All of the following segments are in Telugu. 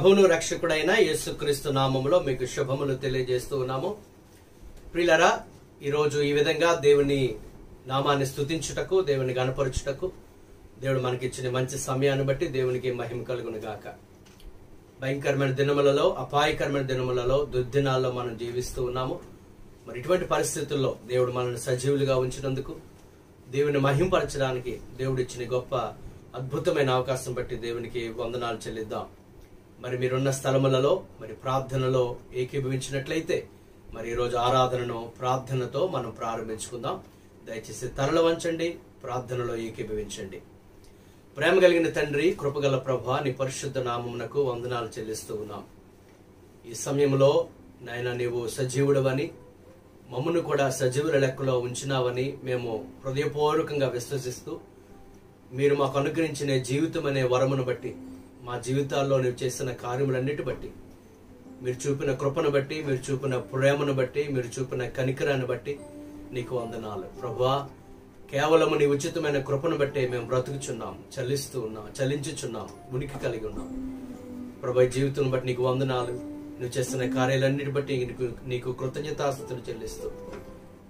ప్రభువును రక్షకుడైన యేసుక్రీస్తు నామములో మీకు శుభములు తెలియజేస్తూ ఉన్నాము. ప్రియులారా, ఈరోజు ఈ విధంగా దేవుని నామాన్ని స్తుతించుటకు, దేవుని గణపరచుటకు దేవుడు మనకిచ్చిన మంచి సమయాన్ని బట్టి దేవునికి మహిమ కలుగును గాక. భయంకరమైన దినములలో, అపాయకరమైన దినములలో, దుర్దినాల్లో మనం జీవిస్తూ ఉన్నాము. మరి ఇటువంటి పరిస్థితుల్లో దేవుడు మనల్ని సజీవులుగా ఉంచినందుకు, దేవుని మహింపరచడానికి దేవుడు ఇచ్చిన గొప్ప అద్భుతమైన అవకాశం బట్టి దేవునికి వందనాలు చెల్లిద్దాం. మరి మీరున్న స్థలములలో మరి ప్రార్థనలో ఏకీభవించినట్లయితే మరి ఈరోజు ఆరాధనను ప్రార్థనతో మనం ప్రారంభించుకుందాం. దయచేసి తలలు వంచండి, ప్రార్థనలో ఏకీభవించండి. ప్రేమ కలిగిన తండ్రి, కృపగల ప్రభువా, నీ పరిశుద్ధ నామమునకు వందనాలు చెల్లిస్తూ ఉన్నాం. ఈ సమయంలో నాయన నీవు సజీవుడవని, మమ్మను కూడా సజీవుల లెక్కలో ఉంచినావని మేము హృదయపూర్వకంగా విశ్వసిస్తూ, మీరు మాకు అనుగ్రహించిన జీవితం అనే వరమును బట్టి, మా జీవితాల్లో నీవు చేసిన కార్యములన్నిటి బట్టి, మీరు చూపిన కృపను బట్టి, మీరు చూపిన ప్రేమను బట్టి, మీరు చూపిన కనికరాన్ని బట్టి నీకు వందనాలు ప్రభువా. కేవలము నీ ఉచితమైన కృపను బట్టి మేము బ్రతుకుచున్నాం, చలించుచున్నాం, ఉనికి కలిగి ఉన్నాం ప్రభు. జీవితం బట్టి నీకు వందనాలు. నువ్వు చేస్తున్న కార్యాలన్నిటి బట్టి నీకు కృతజ్ఞతాస్తుతులు చెల్లిస్తూ,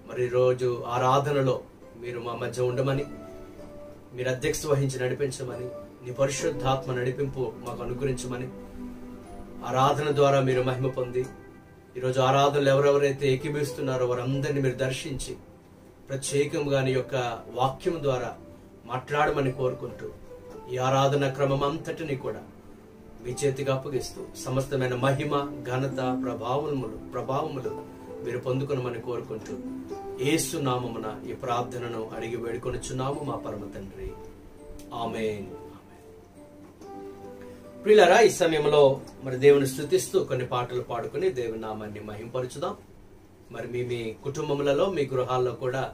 మరి రోజు ఆరాధనలో మీరు మా మధ్య ఉండమని, మీరు అధ్యక్షత వహించి నడిపించమని, నీ పరిశుద్ధాత్మ నడిపింపు మాకు అనుగ్రహించమని, ఆరాధన ద్వారా మీరు మహిమ పొంది ఈరోజు ఆరాధనలు ఎవరెవరైతే ఏకీభవిస్తున్నారో వారందరినీ మీరు దర్శించి ప్రత్యేకంగా నీ యొక్క వాక్యం ద్వారా మాట్లాడమని కోరుకుంటూ, ఈ ఆరాధన క్రమం అంతటిని కూడా మీ చేతికి అప్పగిస్తూ సమస్తమైన మహిమ, ఘనత, ప్రభావములు మీరు పొందుకొనమని కోరుకుంటూ, యేసు నామమున ఈ ప్రార్థనను అడిగి వేడుకొనుచున్నాము మా పరమ తండ్రి, ఆమేన్. ప్రియులారా, ఈ సమయంలో మరి దేవుని స్తుతిస్తూ కొన్ని పాటలు పాడుకుని దేవుని నామాన్ని మహింపరచుదాం. మరి మీ కుటుంబములలో, మీ గృహాల్లో కూడా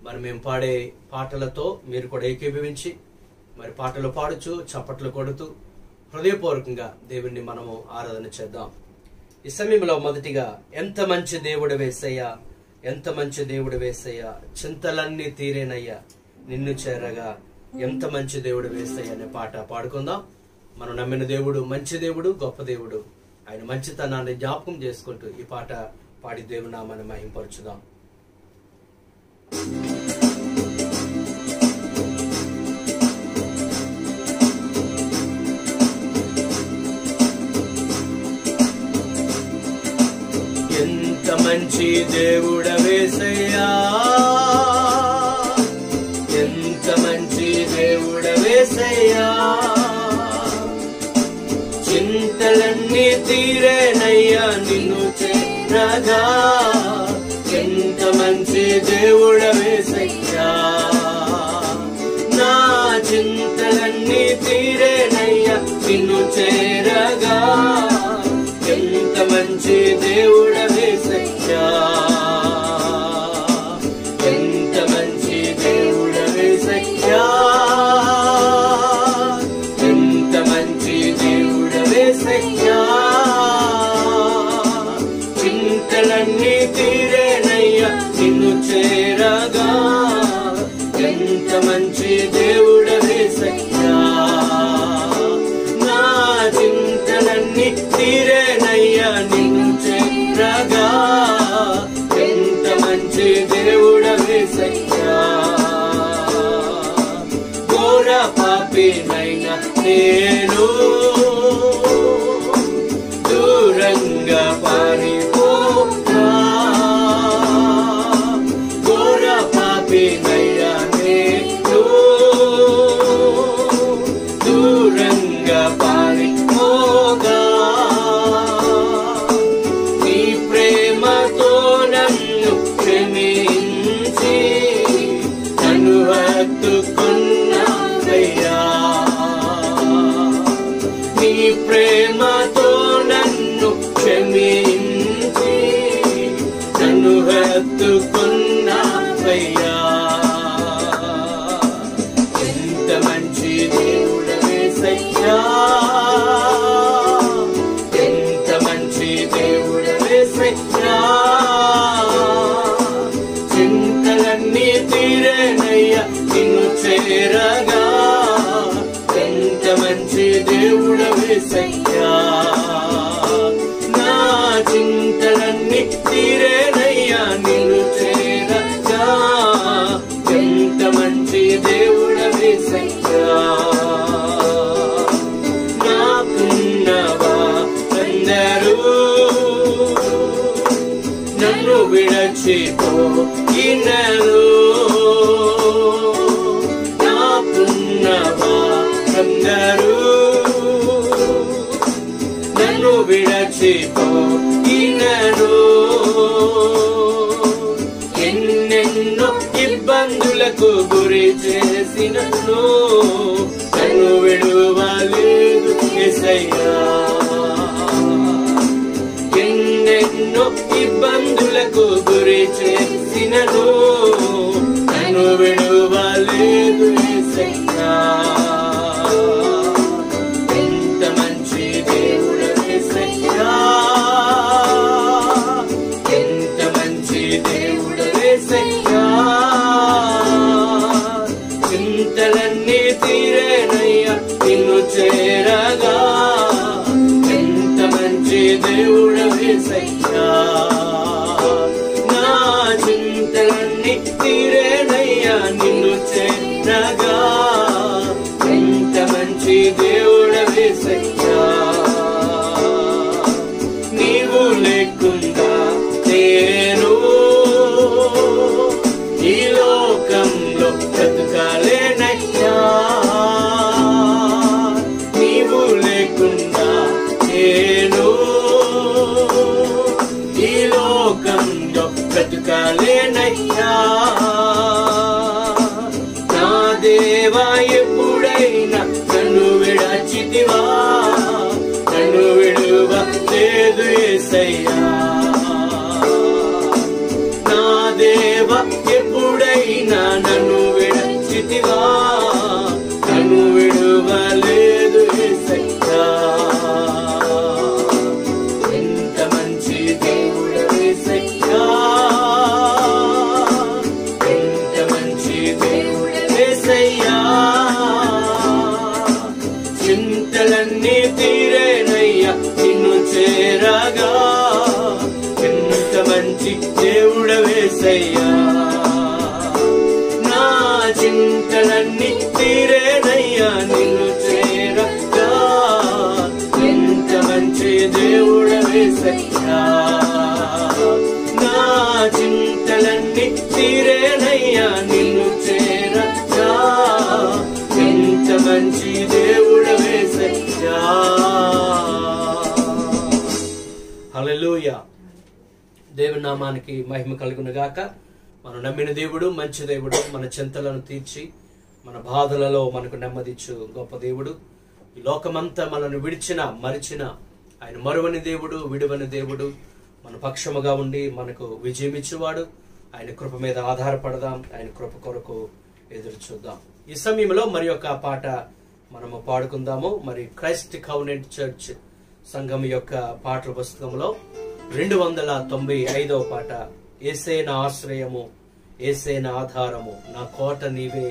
మరి మేము పాడే పాటలతో మీరు కూడా ఏకీభవించి మరి పాటలు పాడుచు, చప్పట్లు కొడుతూ హృదయపూర్వకంగా దేవుణ్ణి మనము ఆరాధన చేద్దాం. ఈ సమయంలో మొదటిగా ఎంత మంచి దేవుడు యేసయ్యా, ఎంత మంచి దేవుడు యేసయ్యా, చింతలన్నీ తీరేనయ్యా నిన్ను చేరగా, ఎంత మంచి దేవుడు యేసయ్యా అనే పాట పాడుకుందాం. మనం నమ్మిన దేవుడు మంచి దేవుడు, గొప్ప దేవుడు. ఆయన మంచితనాన్ని జ్ఞాపకం చేసుకుంటూ ఈ పాట పాడి దేవుని నామాన్ని మహింపరచుదాం. ఎంత మంచి దేవుడ యేసయ్యా, ఎంత మంచి దేవుడ యేసయ్యా, చింతలన్నీ తీరేనయ్యా నిన్ను చేరగా, ఎంత మంచి దేవుడ యేసయ్యా, నా చింతలన్నీ తీరేనయ్యా నిన్ను చేరగా, ఎంత మంచి దేవుడ యేసయ్యా, ఎంత మంచి దేవుడ యేసయ్యా, ఎంత మంచి దేవుడ యేసయ్యా, చింతలన్నీ తీరేనయ్యా నిన్ను చేరగా, ఎంత మంచి దేవుడ యేసయ్యా, నా చింతలన్నీ తీరేనయ్యా నిన్ను చేరగా, ఎంత మంచి దేవుడ యేసయ్యా, ఘోర పాపినైనా నేను దూరంగా పారిపోతా, ఘోర పాపినయ్యా నేను దూరంగా పారిపోగా, నీ ప్రేమతో నన్ను క్షమించి నన్ను హత్తుకున్నావయ్యా, నీ ప్రేమతో నన్ను క్షమించి నన్ను హత్తుకున్నావయ్యా, ఎంత మంచి దేవుడ యేసయ్యా, ఎంత మంచి దేవుడ యేసయ్యా, చింతలన్నీ తీరేనయ్యా నిన్ను చేరగా, ఎంత మంచి దేవుడ యేసయ్యా. ఇనను నాకున్నవా అందరూ నన్ను విడచిపో ఇనను ఎన్నెన్నో ఇబ్బందులకు గురి చేసినను నన్ను విడువలేదు యేసయ్యా ఎన్నెన్నో ఇబ్బందులకు గురి చేసినను నన్ను విడువలేదు యేసయ్యా ఎంత మంచి దేవుడు యేసయ్యా ఎంత మంచి దేవుడు యేసయ్యా చింతలన్నీ తీరేనయ్యా నిన్ను చేరగా ఎంత మంచి దేవుడు యేసయ్యా నా చింతలన్నీ తీరేనయ్యా నిన్ను చేరగా ఎంత మంచి దేవుడు యేసయ్యా నీవు లేకుండా నేను ఈ లోకంలో బ్రతకలేనయ్యా నీవు లేకుండా నేను ఈ లోకంలో బ్రతకలేనయ్యా నా దేవా ఎప్పుడైనా నన్ను విడచితివా నన్ను విడువలేదు యేసయ్యా నా దేవా ఎప్పుడైనా నన్ను విడచితివా నన్ను విడువలేదు యేసయ్యా ఎంత మంచి దేవుడు యేసయ్యా ఎంత మంచి దేవుడు యేసయ్యా చింతలన్నీ తీరేనయ్యా నిన్ను చేరగా ఎంత మంచి దేవుడు యేసయ్యా నా చింతలన్నీ తీరేనయ్యా నిన్ను చేరగా ఎంత మంచి దేవుడు యేసయ్యా నా చింతలన్నీ తీరేనయ్యా నిన్ను చేరగా ఎంత మంచి దేవుడు యేసయ్యా హల్లెలూయా దేవుని నామానికి మహిమ కలుగును గాక మనం నమ్మిన దేవుడు మంచి దేవుడు మన చింతలను తీర్చి మన బాధలలో మనకు నెమ్మదిచ్చు గొప్ప దేవుడు ఈ లోకమంతా మనను విడిచిన మరిచిన ఆయన మరువని దేవుడు విడువని దేవుడు మన పక్షముగా ఉండి మనకు విజయమిచ్చువాడు ఆయన కృప మీద ఆధారపడదాం ఆయన కృప కొరకు ఎదురు చూద్దాం ఈ సమయంలో మరి ఒక పాట మనము పాడుకుందాము మరి క్రైస్ట్ కవెనెంట్ చర్చ్ సంఘం యొక్క పాటల పుస్తకంలో 295వ పాట యేసే నా ఆశ్రయము యేసే నా ఆధారము నా కోట నీవే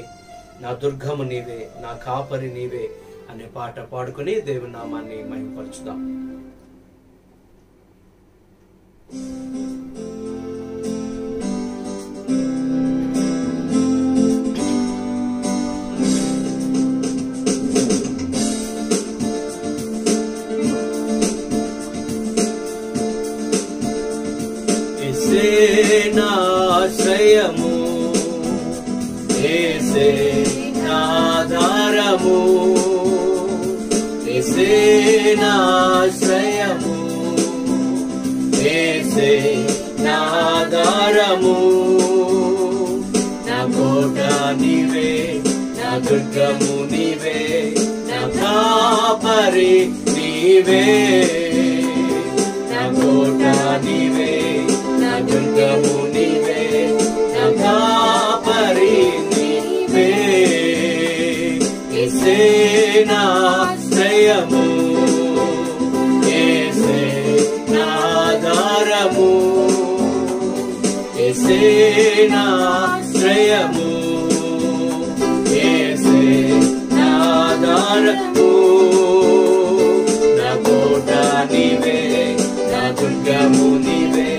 నా దుర్గము నీవే నా కాపరి నీవే అనే పాట పాడుకుని దేవుని నామాన్ని మహిమపరచుదాం యేసే నా ఆశ్రయము యేసే నా ఆధారము యేసే నా ఆశ్రయము యేసే నా ఆధారము నా కోట నీవే నా దుర్గము నీవే నా కాపరి నీవే నా కోట నీవే నా దుర్గము నీవే నా కాపరి నీవే యేసే నా ఆశ్రయము యేసే నా ఆధారము యేసే నా ఆశ్రయము యేసే నా ఆధారము నా కోట నీవే నా దుర్గము నీవే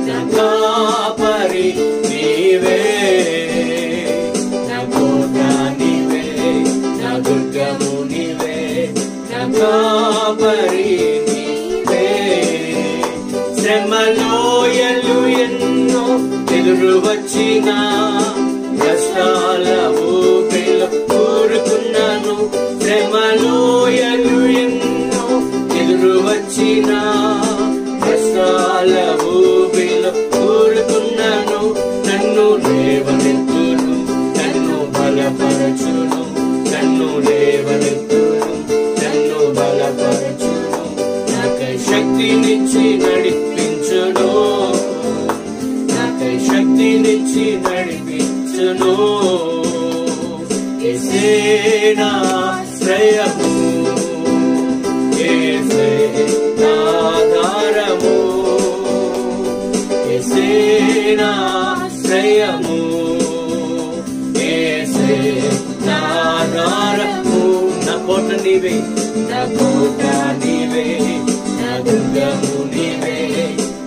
నా కాపరి నీవే నా కోట నీవే నా దుర్గము నీవే నా కాపరి నీవే శ్రమలోయలు ఎన్నో ఎదురు వచ్చిన కష్టాల ఊపిలో కూరుకున్నాను. శ్రమలోయలు ఎన్నో ఎదురు వచ్చిన కష్టాల ఊపిలో కూరుకున్నాను. నన్ను లేవనెత్తును, నన్ను బలపరచును, నన్ను లేవనెత్తును, నన్ను బలపరచును. నాకై శక్తినిచ్చి నడిపించును, నాకై శక్తినిచ్చి నడిపించును. యేసే నా ఆశ్రయము, యేసే నా ఆధారము, యేసే నా ఆశ్రయము, యేసే నా ఆధారము. నా కోట నీవే, నా కోట నీవే, నా దుర్గము నీవే,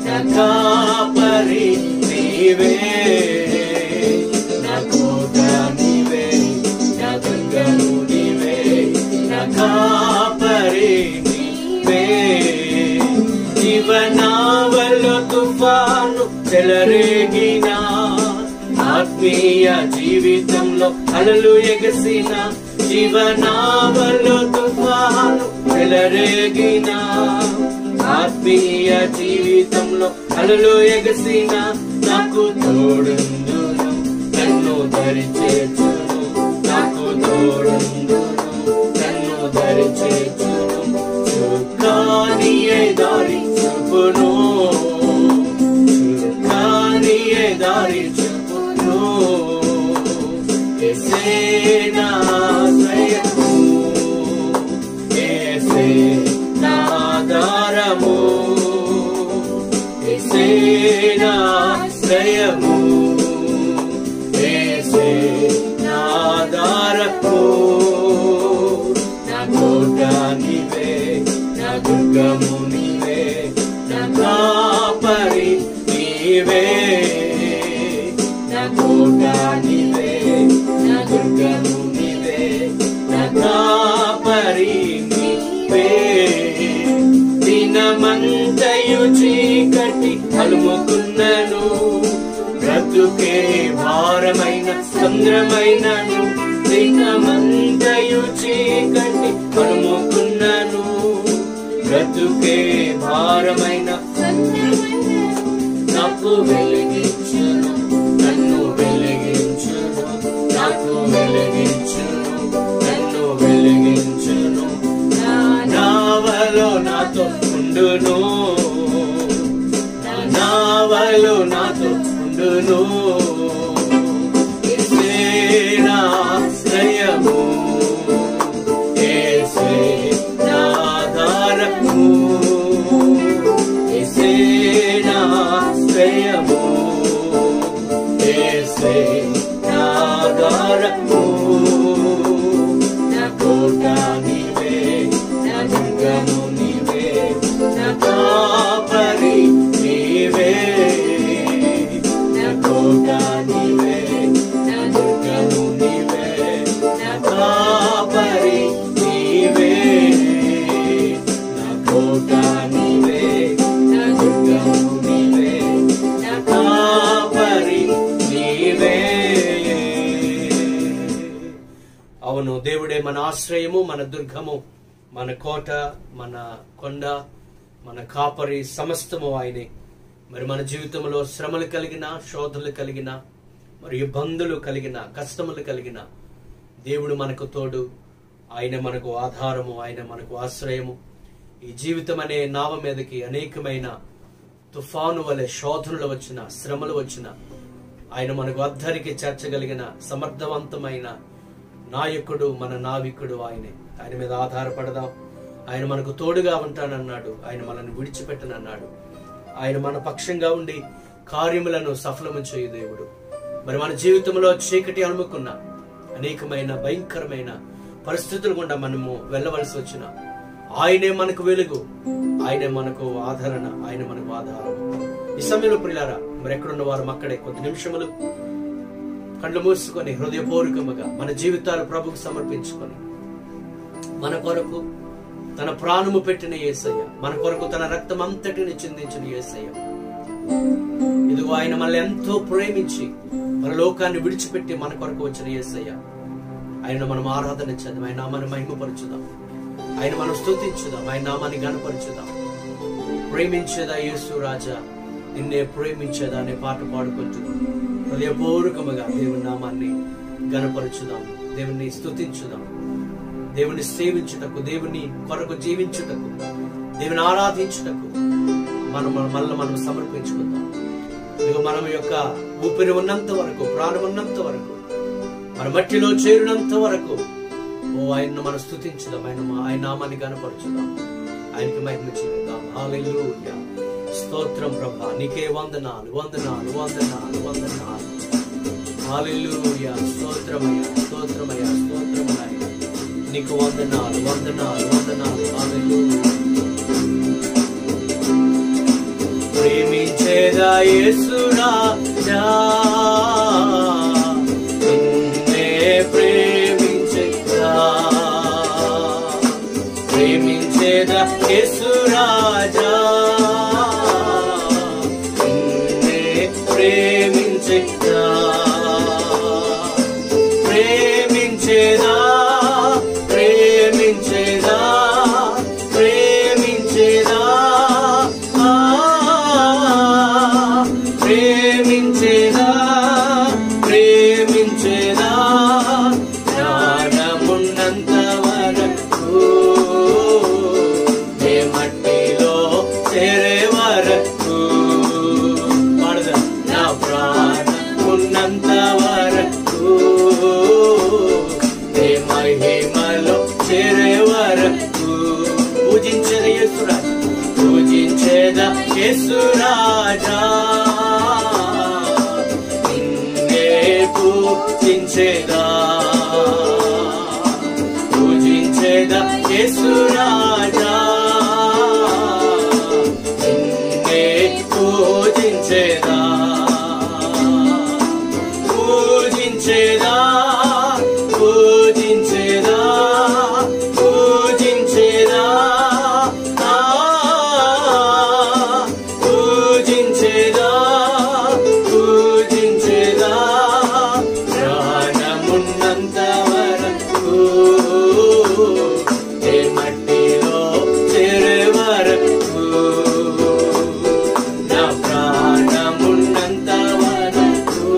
నా కాపరి నీవే. నా కోట నీవే, నా దుర్గము నీవే, నా కాపరి నీవే. జీవనావలో తుఫాను చెలరేగిన, ఆత్మీయ జీవితంలో అలలు ఎగసిన. జీవనావలో తుఫాను చెలరేగిన, ఆత్మీయ జీవితంలో అలలు ఎగసిన. నాకు తోడుందును, నన్ను దరి చేర్చును, నాకు తోడుందును, నన్ను దరి చేర్చును. చుక్కానియే దారి చూపును, చుక్కానియే దారి చూపును. యేసే నా ఆశ్రయము, యేసే నా ఆధారము, యేసే నా ఆశ్రయము, యేసే నా ఆధారము. నా కోట నీవే, నా దుర్గము నీవే, నా కాపరి నీవే. నా కోట నీవే, నా దుర్గము నీవే, నా కాపరి నీవే. దినమంతయు చీకటి అలుముకున్నను, బ్రతుకే భారమైన సంద్రమైనను. దినమంతయు చీకటి అలుముకున్నను, బ్రతుకే భారమైన నాకు వెలిగించును, నన్ను వెలిగించును, నాకు వెలిగించును, నన్ను వెలిగించును. నా నావలో నాతో ఉండును, నా నావలో నాతో ఉండును. యేసే నా ఆశ్రయము, యేసే నా ఆధారము, యేసే నా ఆశ్రయము, యేసే నా ఆధారము. నా కోట నీవే, నా దుర్గము నీవే, నా కాపరి నీవే. నా కోట నీవే, నా దుర్గము నీవే, నా కాపరి నీవే. నా కోట నీవే, నా దుర్గము నీవే, నా కాపరి నీవే. అవును, దేవుడే మన ఆశ్రయము, మన దుర్గము, మన కోట, మన కొండ, మన కాపరి, సమస్తము ఆయనే. మరి మన జీవితంలో శ్రమలు కలిగిన, శోధనలు కలిగిన, మరి ఇబ్బందులు కలిగిన, కష్టములు కలిగిన, దేవుడు మనకు తోడు, ఆయన మనకు ఆధారము, ఆయన మనకు ఆశ్రయము. ఈ జీవితం అనే నావ మీదకి అనేకమైన తుఫాను వలె శోధనలు వచ్చిన, శ్రమలు వచ్చిన, ఆయన మనకు అద్దరికి చేర్చగలిగిన సమర్థవంతమైన నాయకుడు, మన నావికుడు ఆయనే. ఆయన మీద ఆధారపడదాం. ఆయన మనకు తోడుగా ఉంటానన్నాడు, ఆయన మనల్ని విడిచిపెట్టనన్నాడు. ఆయన మన పక్షంగా ఉండి కార్యములను సఫలము చేయు దేవుడు. మరి మన జీవితంలో చీకటి అలుముకున్న అనేకమైన భయంకరమైన పరిస్థితులు గుండా మనము వెళ్ళవలసి వచ్చిన ఆయనే మనకు వెలుగు, ఆయనే మనకు ఆదరణ, ఆయన మనకు ఆధారం. ఈ సమయంలో ప్రియులారా, మరి ఎక్కడున్న వారు అక్కడే కొద్ది నిమిషములు కళ్ళు మూసుకొని హృదయపూర్వకముగా మన జీవితాలు ప్రభుకు సమర్పించుకొని, మన కొరకు తన ప్రాణము పెట్టిన యేసయ్య, మన కొరకు తన రక్తం అంతటిని చిందించిన యేసయ్య, ఇదిగో ఆయన మనల్ని ఎంతో ప్రేమించి మన లోకాన్ని విడిచిపెట్టి మన కొరకు వచ్చిన యేసయ్య. ఆయన మనం ఆరాధన చేద్దాం, ఆయన నామాన్ని మహిమపరచుదాం, ఆయన మనం స్తుతించుదాం, ఆయన నామాన్ని గణపరచుదాం. ప్రేమించేదా యేసు రాజా, నిన్నే ప్రేమించేదా అనే పాట పాడుకుంటూ హృదయపూర్వకముగా దేవుని నామాన్ని గణపరచుదాం, దేవుని స్తుతించుదాం, దేవుని సేవించుటకు, దేవుని కొరకు జీవించుటకు, దేవుని ఆరాధించుటకు మనం సమర్పించుకుందాం. ఇదిగో మనం యొక్క ఊపిరి ఉన్నంత వరకు, ప్రాణం ఉన్నంత వరకు, మన మట్టిలో చేరినంత వరకు ఆయన్ను మనం స్తుతించుదాం, ఆయన నామాన్ని గణపరచుదాం, ఆయనకి మహిమ చెల్లిద్దాం. హల్లెలూయా, స్తోత్రం ప్రభా, నీకే వందనాలు వందనాలు వందనాలు వందనాలు. హల్లెలూయా, స్తోత్రమయ్యా స్తోత్రమయ్యా స్తోత్రమయ్యా, నీకు వందనాలు వందనాలు వందనాలు. హల్లెలూయా. ప్రేమించేదా యేసు రాజా, నిన్నే ప్రేమించేదా, ప్రేమించేదా యేసు రాజా, నిన్నే ప్రేమించేదా, ప్రేమించేదా ప్రేమించేదా ప్రేమించేదా ప్రేమించేదా ప్రేమించేదా, ప్రాణమున్నంత వరకు, నే మట్టిలో చేరే వరకు, పాడదా, నా ప్రాణమున్నంత వరకు, నే మహిమలో చేరే వరకు. పూజించేదా యేసురాజా, పూజించేదా యేసురాజా, పూజించేదా పూజించేదా యేసు రాజా, నిన్నే పూజించేదా పూజించేదా పూజించేదా పూజించేదా పూజించేదా పూజించేదా, ప్రాణమున్నంత వరకు, నే మట్టిలో చేరే వరకు, నా ప్రాణమున్నంత వరకు,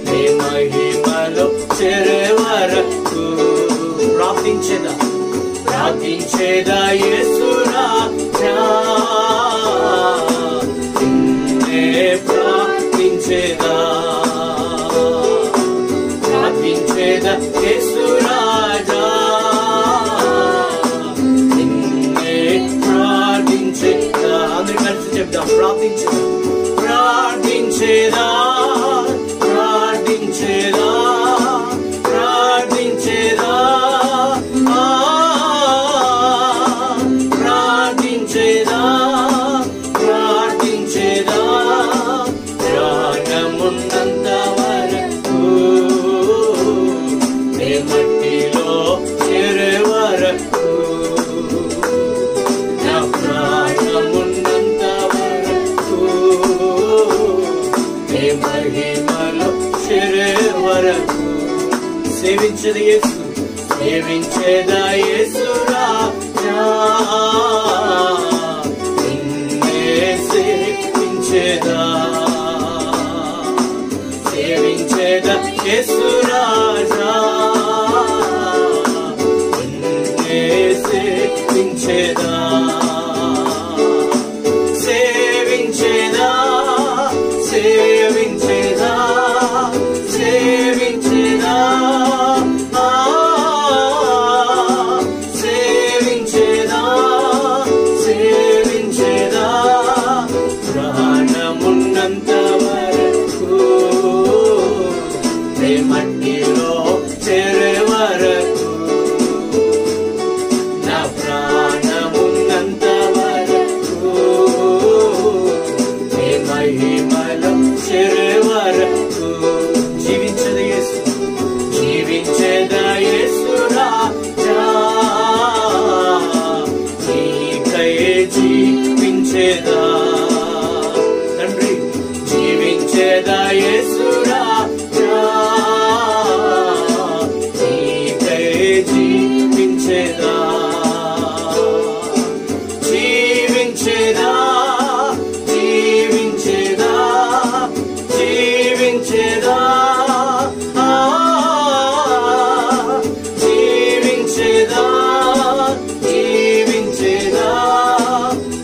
నే మహిమలో చేరే వరకు. ప్రార్థించేదా ప్రార్థించేదా యేసు రాజా, నిన్నే ప్రార్థించేదా ప్రార్థించేదా యేసు రాజా, నిన్నే ప్రార్థించేదా. అందరూ కలిసి చెప్దాం, ప్రార్థించేదా ప్రార్థించేదా ప్రార్థించేదా ప్రార్థించేదా ప్రార్థించేదా ప్రార్థించేదా, ప్రాణమున్నంత వరకు, నే మట్టిలో చేరే వరకు, నా ప్రాణమున్నంత వరకు, నే మహిమలో చేరే వరకు. సేవించేది యేసు, సేవించేదా యేసు రాజా, నిన్నే సేవించేదా సేవించేదా యేసు రాజా, నిన్నే సేవించేదా సేవించేదా సేవించేదా సేవించేదా సేవించేదా సేవించేదా, ప్రాణమున్నంత వరకు, నే మట్టిలో చేరే వరకు, నా ప్రాణమున్నంత జీవించేదా జీవించేదా జీవించేదా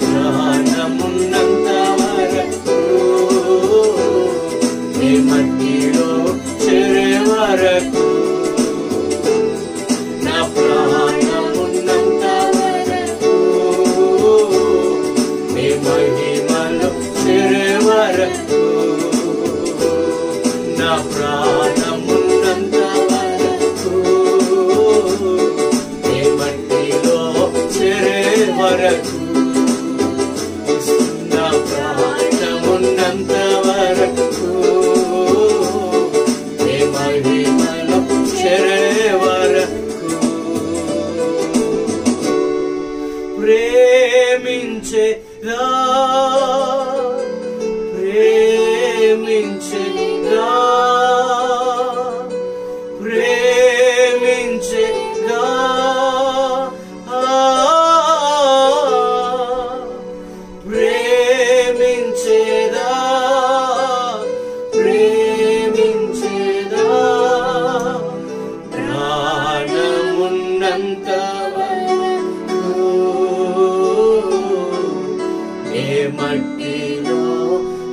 ప్రాణమున్నంత వరకు నీ మట్టిలో చేరే వరకు నా ప్రాణమున్నంత వరకు నీ మహిమలో చేరే వరకు నా ప్రాణమున్నంత వరకు నీ మట్టిలో చేరే వరకు నా ప్రాణమున్నంత వరకు నీ మహిమలో చేరే వరకు ప్రేమించేదా ప్రేమించేదా ప్రేమించేదా ప్రేమించేదా ప్రేమించేదా ప్రాణమున్నంత వరకు ఏ మట్టిలో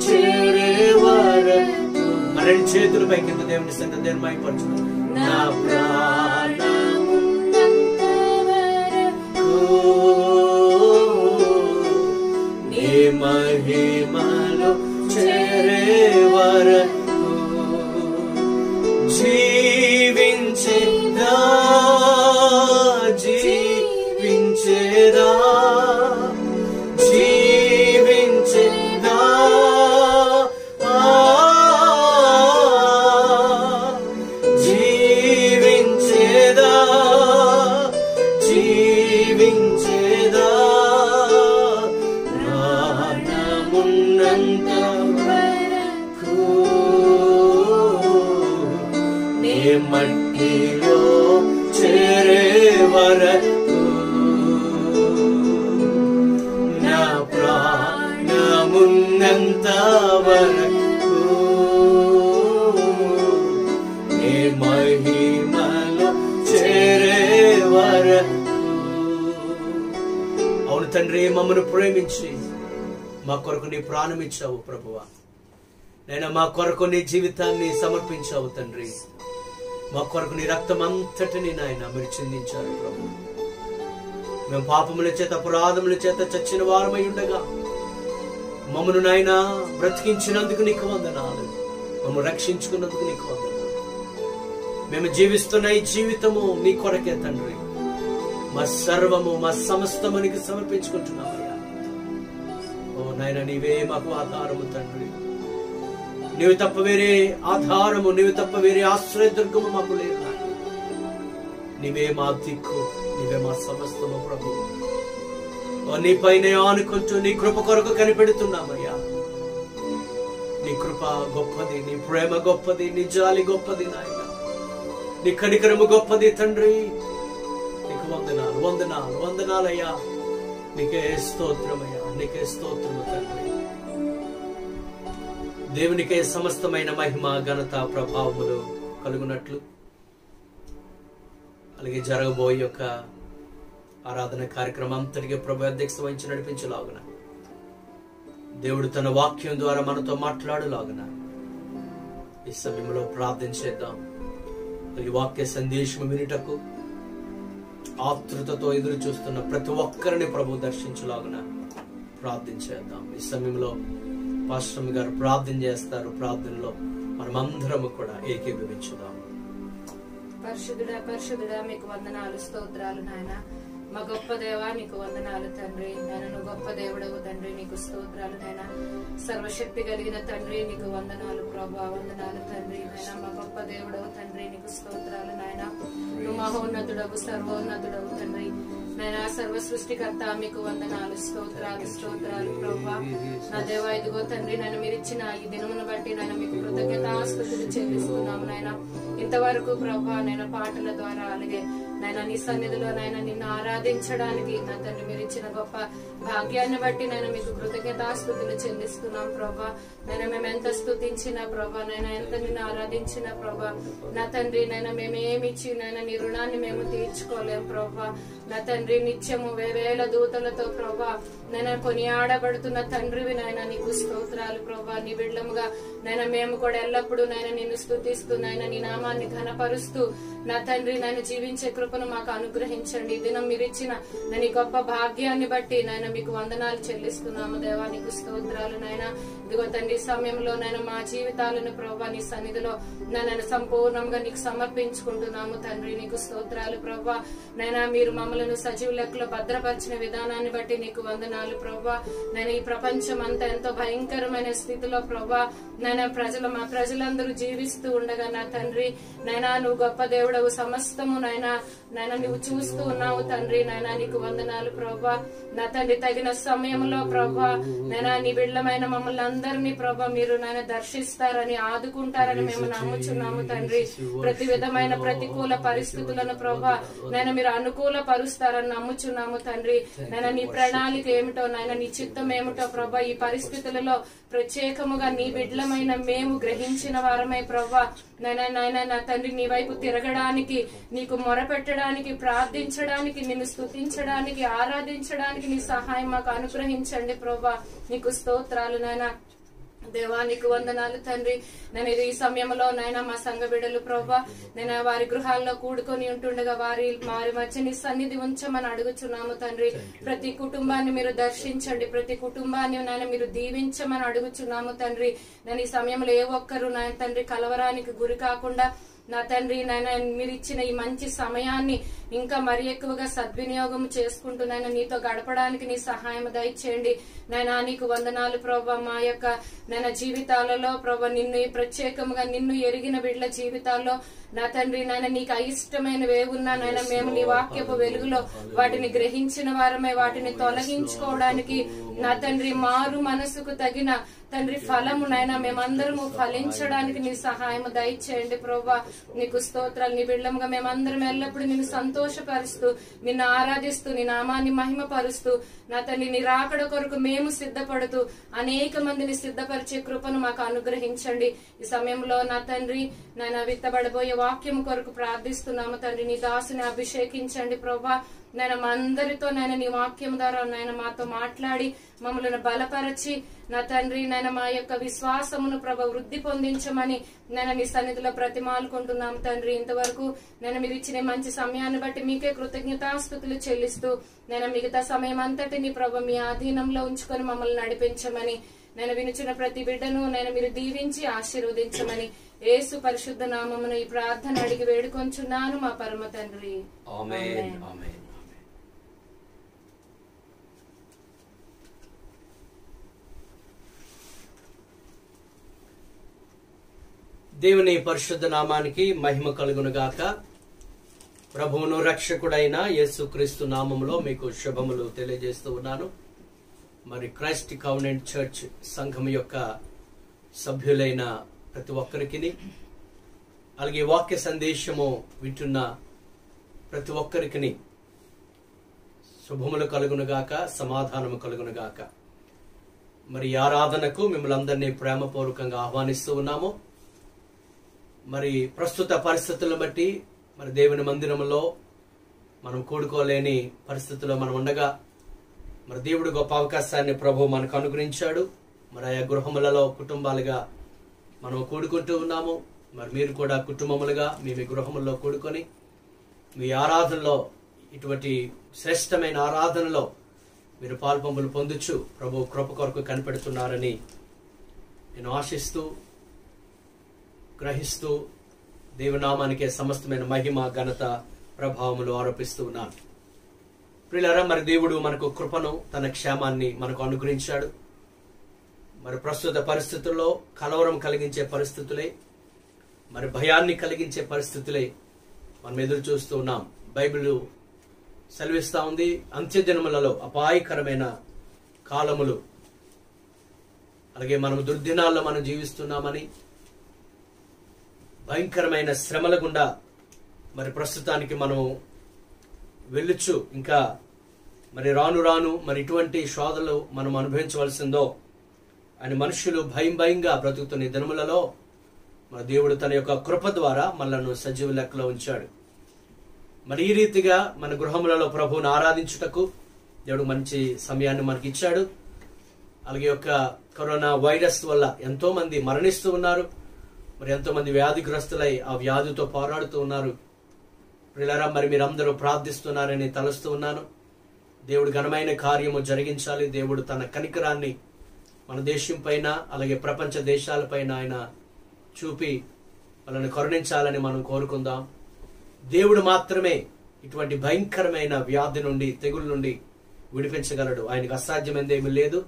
చేరే వరకు రెండు చేతులు పైకి దేవుని సన్నిధిని మహిమపరచును నా ప్రాణమున్నంత వరకు నీ మహిమలో చేరే వరకు జీవించేదా జీవించేదా జీవించేదా జీవించేదా జీవించేదా ప్రాణమున్నంత వరకు నీ మట్టిలో చేరే వరకు నా ప్రాణమున్నంత వరకు నీ మహిమలో చేరే వరకు. అవును తండ్రి, మమ్మను ప్రేమించి మా కొరకు నీ ప్రాణం ఇచ్చావు ప్రభువా. నేను మా కొరకు నీ జీవితాన్ని సమర్పించావు తండ్రి. మా కొరకు నీ రక్తం అంతటిని నాయన మీరు చిందించారు ప్రభు. మేము పాపముల చేత అపరాధముల చేత చచ్చిన వారమై ఉండగా మమ్మను నాయన బ్రతికించినందుకు నీకు వందనాలు. మమ్మల్ని రక్షించుకున్నందుకు నీకు వందనాలు. మేము జీవిస్తున్న ఈ జీవితము నీ కొరకే తండ్రి. మా సర్వము మా సమస్తము నీకు సమర్పించుకుంటున్నామయ్యా. ఓ నాయన, నీవే మాకు ఆధారము తండ్రి. నీవు తప్ప వేరే ఆధారము, నీవు తప్ప వేరే ఆశ్రయదుర్గము మాకు లేదు. నీవే మా దిక్కు, నీవే మా సమస్తము ప్రభు. నీపైనే ఆనుకుంటూ నీ కృప కొరకు కనిపెడుతున్నామయ్యా. నీ కృప గొప్పది, నీ ప్రేమ గొప్పది, నీ జాలి గొప్పది నాయన. నీ కనికరము గొప్పది తండ్రి. నీకు వందనాలు వందనాలు వందనాలయ్యా. నీకే స్తోత్రమయ్యా, నీకే స్తోత్రము తండ్రి. దేవునికే సమస్తమైన మహిమ ఘనత ప్రభావములు కలుగునట్లు అలాగే జరగబోయే యొక్క ఆరాధన కార్యక్రమం అంతటికి ప్రభు అధ్యక్షత వహించి నడిపించలాగున దేవుడు తన వాక్యం ద్వారా మనతో మాట్లాడులాగున ఈ సమయంలో ప్రార్థన చేద్దాం. ఈ వాక్య సందేశం వినుటకు ఆతృతతో ఎదురు చూస్తున్న ప్రతి ఒక్కరిని ప్రభు దర్శించలాగున ప్రార్థించేద్దాం. ఈ సమయంలో పాస్టర్ గారు ప్రార్థన చేస్తారు. ప్రార్థనలో మనమందరము కూడా ఏకీభవించుదాం. పరిశుద్ధుడా పరిశుద్ధుడా మీకు వందనాలు స్తోత్రాలు నాయన. మా గొప్ప దేవా నీకు వందనాలు తండ్రి. నేను గొప్ప దేవుడవు తండ్రి, నీకు స్తోత్రాలు నాయన. సర్వశక్తి కలిగిన తండ్రి నీకు వందనాలు ప్రభా, వందనాలు తండ్రి నాయన. మా గొప్ప దేవుడవు తండ్రి నీకు స్తోత్రాలు నాయన. నువ్వు మహోన్నతుడవు, సర్వోన్నతుడవు తండ్రి నాయన. సర్వ సృష్టికర్త మీకు వందనాలు స్తోత్రాలు స్తోత్రాలు ప్రభా. నా దేవా ఇదిగో తండ్రి, నన్ను మీరు ఇచ్చిన ఈ దినమును బట్టి నేను మీకు కృతజ్ఞతాస్తుతులు స్తుతులు చెల్లిస్తున్నాము నాయన. ఇంతవరకు ప్రభా నేను పాటల ద్వారా అలాగే నాయన నీ సన్నిధిలో నాయన నిన్ను ఆరాధించడానికి నా తండ్రి మీరు ఇచ్చిన గొప్ప భాగ్యాన్ని బట్టి నేను మీకు కృతజ్ఞతాస్తుతులు చెల్లిస్తున్నాం ప్రభా. నేను మేము ఎంత స్తుతించినా ప్రభా, నేను ఎంత నిన్ను ఆరాధించిన ప్రభా నా తండ్రి, నేను మేమేమిచ్చి నేను నీ రుణాన్ని మేము తీర్చుకోలేం ప్రభా. నా తండ్రి నిత్యము వేవేల దూతలతో ప్రభా నేను కొనియాడబడుతున్న తండ్రివి నాయన, నీకు స్తోత్రాలు ప్రభా. నీ బిడ్డముగా నేను మేము కూడా ఎల్లప్పుడూ నేను నిన్ను స్తుతిస్తూ నాయన నీ నామాన్ని ఘనపరుస్తూ నా తండ్రి నేను జీవించే కృపను మాకు అనుగ్రహించండి. ఈ దినం మీరు ఇచ్చిన నేను గొప్ప భాగ్యాన్ని బట్టి నాయన మీకు వందనాలు చెల్లిస్తున్నాము దేవా, నీకు స్తోత్రాలు నాయన. ఇదిగో తండ్రి సమయంలో నేను మా జీవితాలను ప్రభా నీ సన్నిధిలో నేను సంపూర్ణంగా నీకు సమర్పించుకుంటున్నాము తండ్రి, నీకు స్తోత్రాలు ప్రభా. నైనా మీరు మమ్మలను సజీవ లెక్కలో భద్రపరిచిన విధానాన్ని బట్టి నీకు వందనాలు ప్రభా. నేను ఈ ప్రపంచం అంతా ఎంతో భయంకరమైన స్థితిలో ప్రభా నేను మా ప్రజలందరూ జీవిస్తూ ఉండగా నా తండ్రి నైనా నువ్వు గొప్ప దేవుడవు, సమస్తము నైనా నువ్వు చూస్తూ ఉన్నావు తండ్రి. నైనా నీకు వందనాలు ప్రభా. నా తండ్రి తగిన సమయంలో ప్రభా నైనా నీ బిడ్డలమైన మమ్మల్ని అందరినీ ప్రభా మీరు నాయన దర్శిస్తారని ఆదుకుంటారని మేము నమ్ముచున్నాము తండ్రి. ప్రతి విధమైన ప్రతికూల పరిస్థితులను ప్రభా నైనా మీరు అనుకూల పరుస్తారని నమ్ముచున్నాము తండ్రి. నైనా నీ ప్రణాళిక ఏమిటో నైనా నీ చిత్తం ఏమిటో ప్రభా ఈ పరిస్థితులలో ప్రత్యేకముగా నీ బిడ్డలమైన మేము గ్రహించిన వారమై ప్రభా నైనా నా తండ్రి నీ వైపు తిరగడానికి, నీకు మొరపెట్టడానికి, ప్రార్థించడానికి, నిన్ను స్తుతించడానికి, ఆరాధించడానికి నీ సహాయం మాకు అనుగ్రహించండి ప్రభా. నీకు స్తోత్రాలు నాయన దేవా, నీకు వందనాలు తండ్రి. నేను ఈ సమయంలో నైనా మా సంఘ బిడ్డలు ప్రభా నేను వారి గృహాల్లో కూడుకొని ఉంటుండగా వారి మధ్య నీ సన్నిధి ఉంచమని అడుగుచున్నాము తండ్రి. ప్రతి కుటుంబాన్ని మీరు దర్శించండి, ప్రతి కుటుంబాన్ని నాయన మీరు దీవించమని అడుగుచున్నాము తండ్రి. నేను ఈ సమయంలో ఏ ఒక్కరు నాయన తండ్రి కలవరానికి గురి కాకుండా నా తండ్రి నాయన మీరు ఇచ్చిన ఈ మంచి సమయాన్ని ఇంకా మరి ఎక్కువగా సద్వినియోగం చేసుకుంటూ నాయన నీతో గడపడానికి నీ సహాయం దయచేయండి నాయనా. నీకు వందనాలు ప్రభా. మా యొక్క నాయన జీవితాలలో ప్రభా నిన్ను ప్రత్యేకంగా నిన్ను ఎరిగిన బిడ్డల జీవితాల్లో నా తండ్రి నాయన నీకు అయిష్టమైనవి ఏవున్నా నాయన మేము నీ వాక్యపు వెలుగులో వాటిని గ్రహించిన వారమే వాటిని తొలగించుకోవడానికి నా తండ్రి మారు మనసుకు తగిన తండ్రి ఫలము నైనా మేమందరము ఫలించడానికి నీ సహాయం దయచేయండి ప్రభా. నీకు స్తోత్రాలు. నీ బిడ్డలుగా మేమందరం ఎల్లప్పుడూ నిన్ను సంతోషపరుస్తూ నిన్ను ఆరాధిస్తూ నీ నామాన్ని మహిమపరుస్తూ నా తండ్రి నీ రాకడ కొరకు మేము సిద్ధపడుతూ అనేక మందిని సిద్ధపరిచే కృపను మాకు అనుగ్రహించండి. ఈ సమయంలో నా తండ్రి నాయన విత్తబడబోయే వాక్యం కొరకు ప్రార్థిస్తున్నాము తండ్రి. నీ దాసుని అభిషేకించండి ప్రభా. నేను మా అందరితో నేను నీ వాక్యం ద్వారా నాయన మాతో మాట్లాడి మమ్మల్ని బలపరచి నా తండ్రి నేను మా యొక్క విశ్వాసమును ప్రభ వృద్ధి పొందించమని నేను నీ సన్నిధిలో ప్రతిమాలుకుంటున్నాం తండ్రి. ఇంతవరకు నేను మీరు ఇచ్చిన మంచి సమయాన్ని బట్టి మీకే కృతజ్ఞతాస్తుతులు చెల్లిస్తూ నేను మిగతా సమయం అంతటిని ప్రభ మీ ఆధీనంలో ఉంచుకొని మమ్మల్ని నడిపించమని నేను వినుచున్న ప్రతి బిడ్డను నేను మీరు దీవించి ఆశీర్వదించమని యేసు పరిశుద్ధ నామమున ఈ ప్రార్థన అడిగి వేడుకొంచున్నాను మా పరమ తండ్రి. ఆమేన్. ఆమేన్. దేవుని పరిశుద్ధ నామానికి మహిమ కలుగును గాక. ప్రభువును రక్షకుడైన యేసుక్రీస్తు నామములో మీకు శుభములు తెలియజేస్తూ ఉన్నాను. మరి క్రైస్ట్ కవెనెంట్ చర్చ్ సంఘం యొక్క సభ్యులైన ప్రతి ఒక్కరికి అలాగే వాక్య సందేశము వింటున్న ప్రతి ఒక్కరికి శుభములు కలుగును గాక, సమాధానము కలుగును గాక. మరి ఆరాధనకు మిమ్మల్ని అందరినీ ప్రేమపూర్వకంగా ఆహ్వానిస్తూ ఉన్నాము. మరి ప్రస్తుత పరిస్థితులను బట్టి మరి దేవుని మందిరంలో మనం కూడుకోలేని పరిస్థితుల్లో మనం ఉండగా మరి దేవుడు గొప్ప అవకాశాన్ని ప్రభు మనకు అనుగ్రహించాడు. మరి ఆయా గృహములలో కుటుంబాలుగా మనం కూడుకుంటూ ఉన్నాము. మరి మీరు కూడా కుటుంబములుగా మీ గృహముల్లో కూడుకొని మీ ఆరాధనలో ఇటువంటి శ్రేష్టమైన ఆరాధనలో మీరు పాల్పంపులు పొందొచ్చు ప్రభు కృప కొరకు కనిపెడుతున్నారని నేను ఆశిస్తూ గ్రహిస్తూ దేవునామానికే సమస్తమైన మహిమ ఘనత ప్రభావములు ఆరోపిస్తూ ఉన్నాను. ప్రియులారా, మరి దేవుడు మనకు కృపను తన క్షేమాన్ని మనకు అనుగ్రహించాడు. మరి ప్రస్తుత పరిస్థితుల్లో కలవరం కలిగించే పరిస్థితులే, మరి భయాన్ని కలిగించే పరిస్థితులే మనం ఎదురు చూస్తూ ఉన్నాం. బైబిల్ సెలవిస్తా ఉంది, అంత్యదినములలో అపాయకరమైన కాలములు, అలాగే మనం దుర్దినాల్లో మనం జీవిస్తున్నామని, భయంకరమైన శ్రమల గుండా మరి ప్రస్తుతానికి మనం వెళ్ళొచ్చు. ఇంకా మరి రాను రాను మరి ఇటువంటి శోధనలు మనం అనుభవించవలసిందో అని మనుషులు భయంగా బ్రతుకుతున్న దినములలో మన దేవుడు తన యొక్క కృప ద్వారా మనలను సజీవ లెక్కలో ఉంచాడు. మరి ఈ రీతిగా మన గృహములలో ప్రభువును ఆరాధించుటకు దేవుడు మంచి సమయాన్ని మనకి ఇచ్చాడు. అలాగే యొక్క కరోనా వైరస్ వల్ల ఎంతో మంది మరణిస్తూ ఉన్నారు. మరి ఎంతో మంది వ్యాధిగ్రస్తులై ఆ వ్యాధితో పోరాడుతూ ఉన్నారు. ప్రియులారా, మరి మీరందరూ ప్రార్థిస్తున్నారని తలుస్తూ ఉన్నాను. దేవుడు ఘనమైన కార్యము జరిగించాలి. దేవుడు తన కనికరాన్ని మన దేశం పైన అలాగే ప్రపంచ దేశాలపైన ఆయన చూపి వాళ్ళని కరుణించాలని మనం కోరుకుందాం. దేవుడు మాత్రమే ఇటువంటి భయంకరమైన వ్యాధి నుండి తెగుళ్ళ నుండి విడిపించగలడు. ఆయనకు అసాధ్యమైందేమీ లేదు.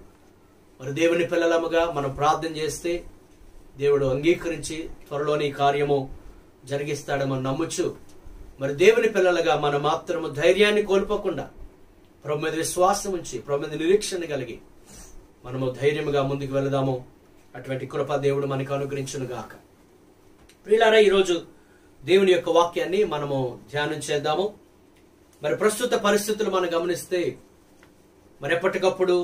మరి దేవుని పిల్లలముగా మనం ప్రార్థన చేస్తే దేవుడు అంగీకరించి త్వరలోని కార్యము జరిగిస్తాడమని నమ్ముచు మరి దేవుని పిల్లలుగా మనం మాత్రము ధైర్యాన్ని కోల్పోకుండా ప్రభు మీద విశ్వాసం ఉంచి ప్రభు మీద నిరీక్షణ కలిగి మనము ధైర్యముగా ముందుకు వెళదాము. అటువంటి కృప దేవుడు మనకు అనుగ్రహించును గాక. ప్రియులారా, ఈరోజు దేవుని యొక్క వాక్యాన్ని మనము ధ్యానం చేద్దాము. మరి ప్రస్తుత పరిస్థితులు మనం గమనిస్తే మరి ఎప్పటికప్పుడు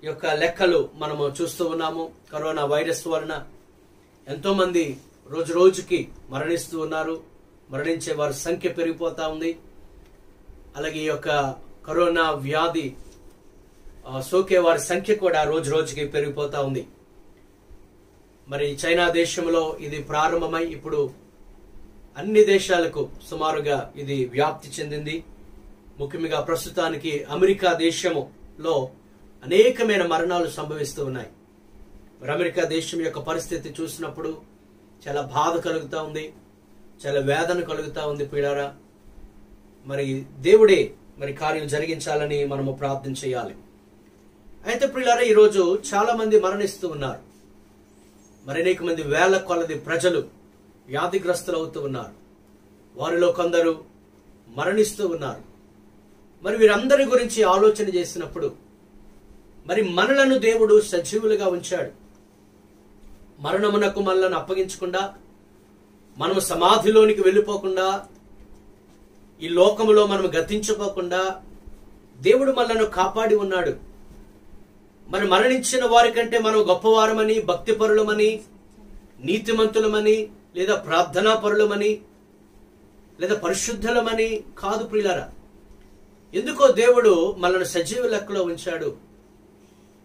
ఈ యొక్క లెక్కలు మనము చూస్తూ ఉన్నాము. కరోనా వైరస్ వలన ఎంతో మంది రోజు రోజుకి మరణిస్తూ ఉన్నారు. మరణించే వారి సంఖ్య పెరిగిపోతా ఉంది. అలాగే ఈ యొక్క కరోనా వ్యాధి సోకే వారి సంఖ్య కూడా రోజు రోజుకి పెరిగిపోతా ఉంది. మరి చైనా దేశంలో ఇది ప్రారంభమై ఇప్పుడు అన్ని దేశాలకు సుమారుగా ఇది వ్యాప్తి చెందింది. ముఖ్యంగా ప్రస్తుతానికి అమెరికా దేశములో అనేకమైన మరణాలు సంభవిస్తూ ఉన్నాయి. మరి అమెరికా దేశం యొక్క పరిస్థితి చూసినప్పుడు చాలా బాధ కలుగుతా ఉంది, చాలా వేదన కలుగుతా ఉంది. ప్రియులారా, మరి దేవుడే మరి కార్యం జరిగించాలని మనము ప్రార్థన చేయాలి. అయితే ప్రియులారా, ఈరోజు చాలా మంది మరణిస్తూ ఉన్నారు. మరి అనేక మంది వేల కొలది ప్రజలు వ్యాధిగ్రస్తులు అవుతూ ఉన్నారు. వారిలో కొందరు మరణిస్తూ ఉన్నారు. మరి వీరందరి గురించి ఆలోచన చేసినప్పుడు మరి మనలను దేవుడు సజీవులుగా ఉంచాడు. మరణమునకు మనలను అప్పగించకుండా, మనము సమాధిలోనికి వెళ్ళిపోకుండా, ఈ లోకములో మనం గతించిపోకుండా దేవుడు మనలను కాపాడి ఉన్నాడు. మరి మరణించిన వారి కంటే మనం గొప్పవారమని, భక్తిపరులమని, నీతిమంతులమని, లేదా ప్రార్థనా పరులమని, లేదా పరిశుద్ధులమని కాదు ప్రియులారా. ఎందుకో దేవుడు మనల్ని సజీవ లెక్కలో ఉంచాడు.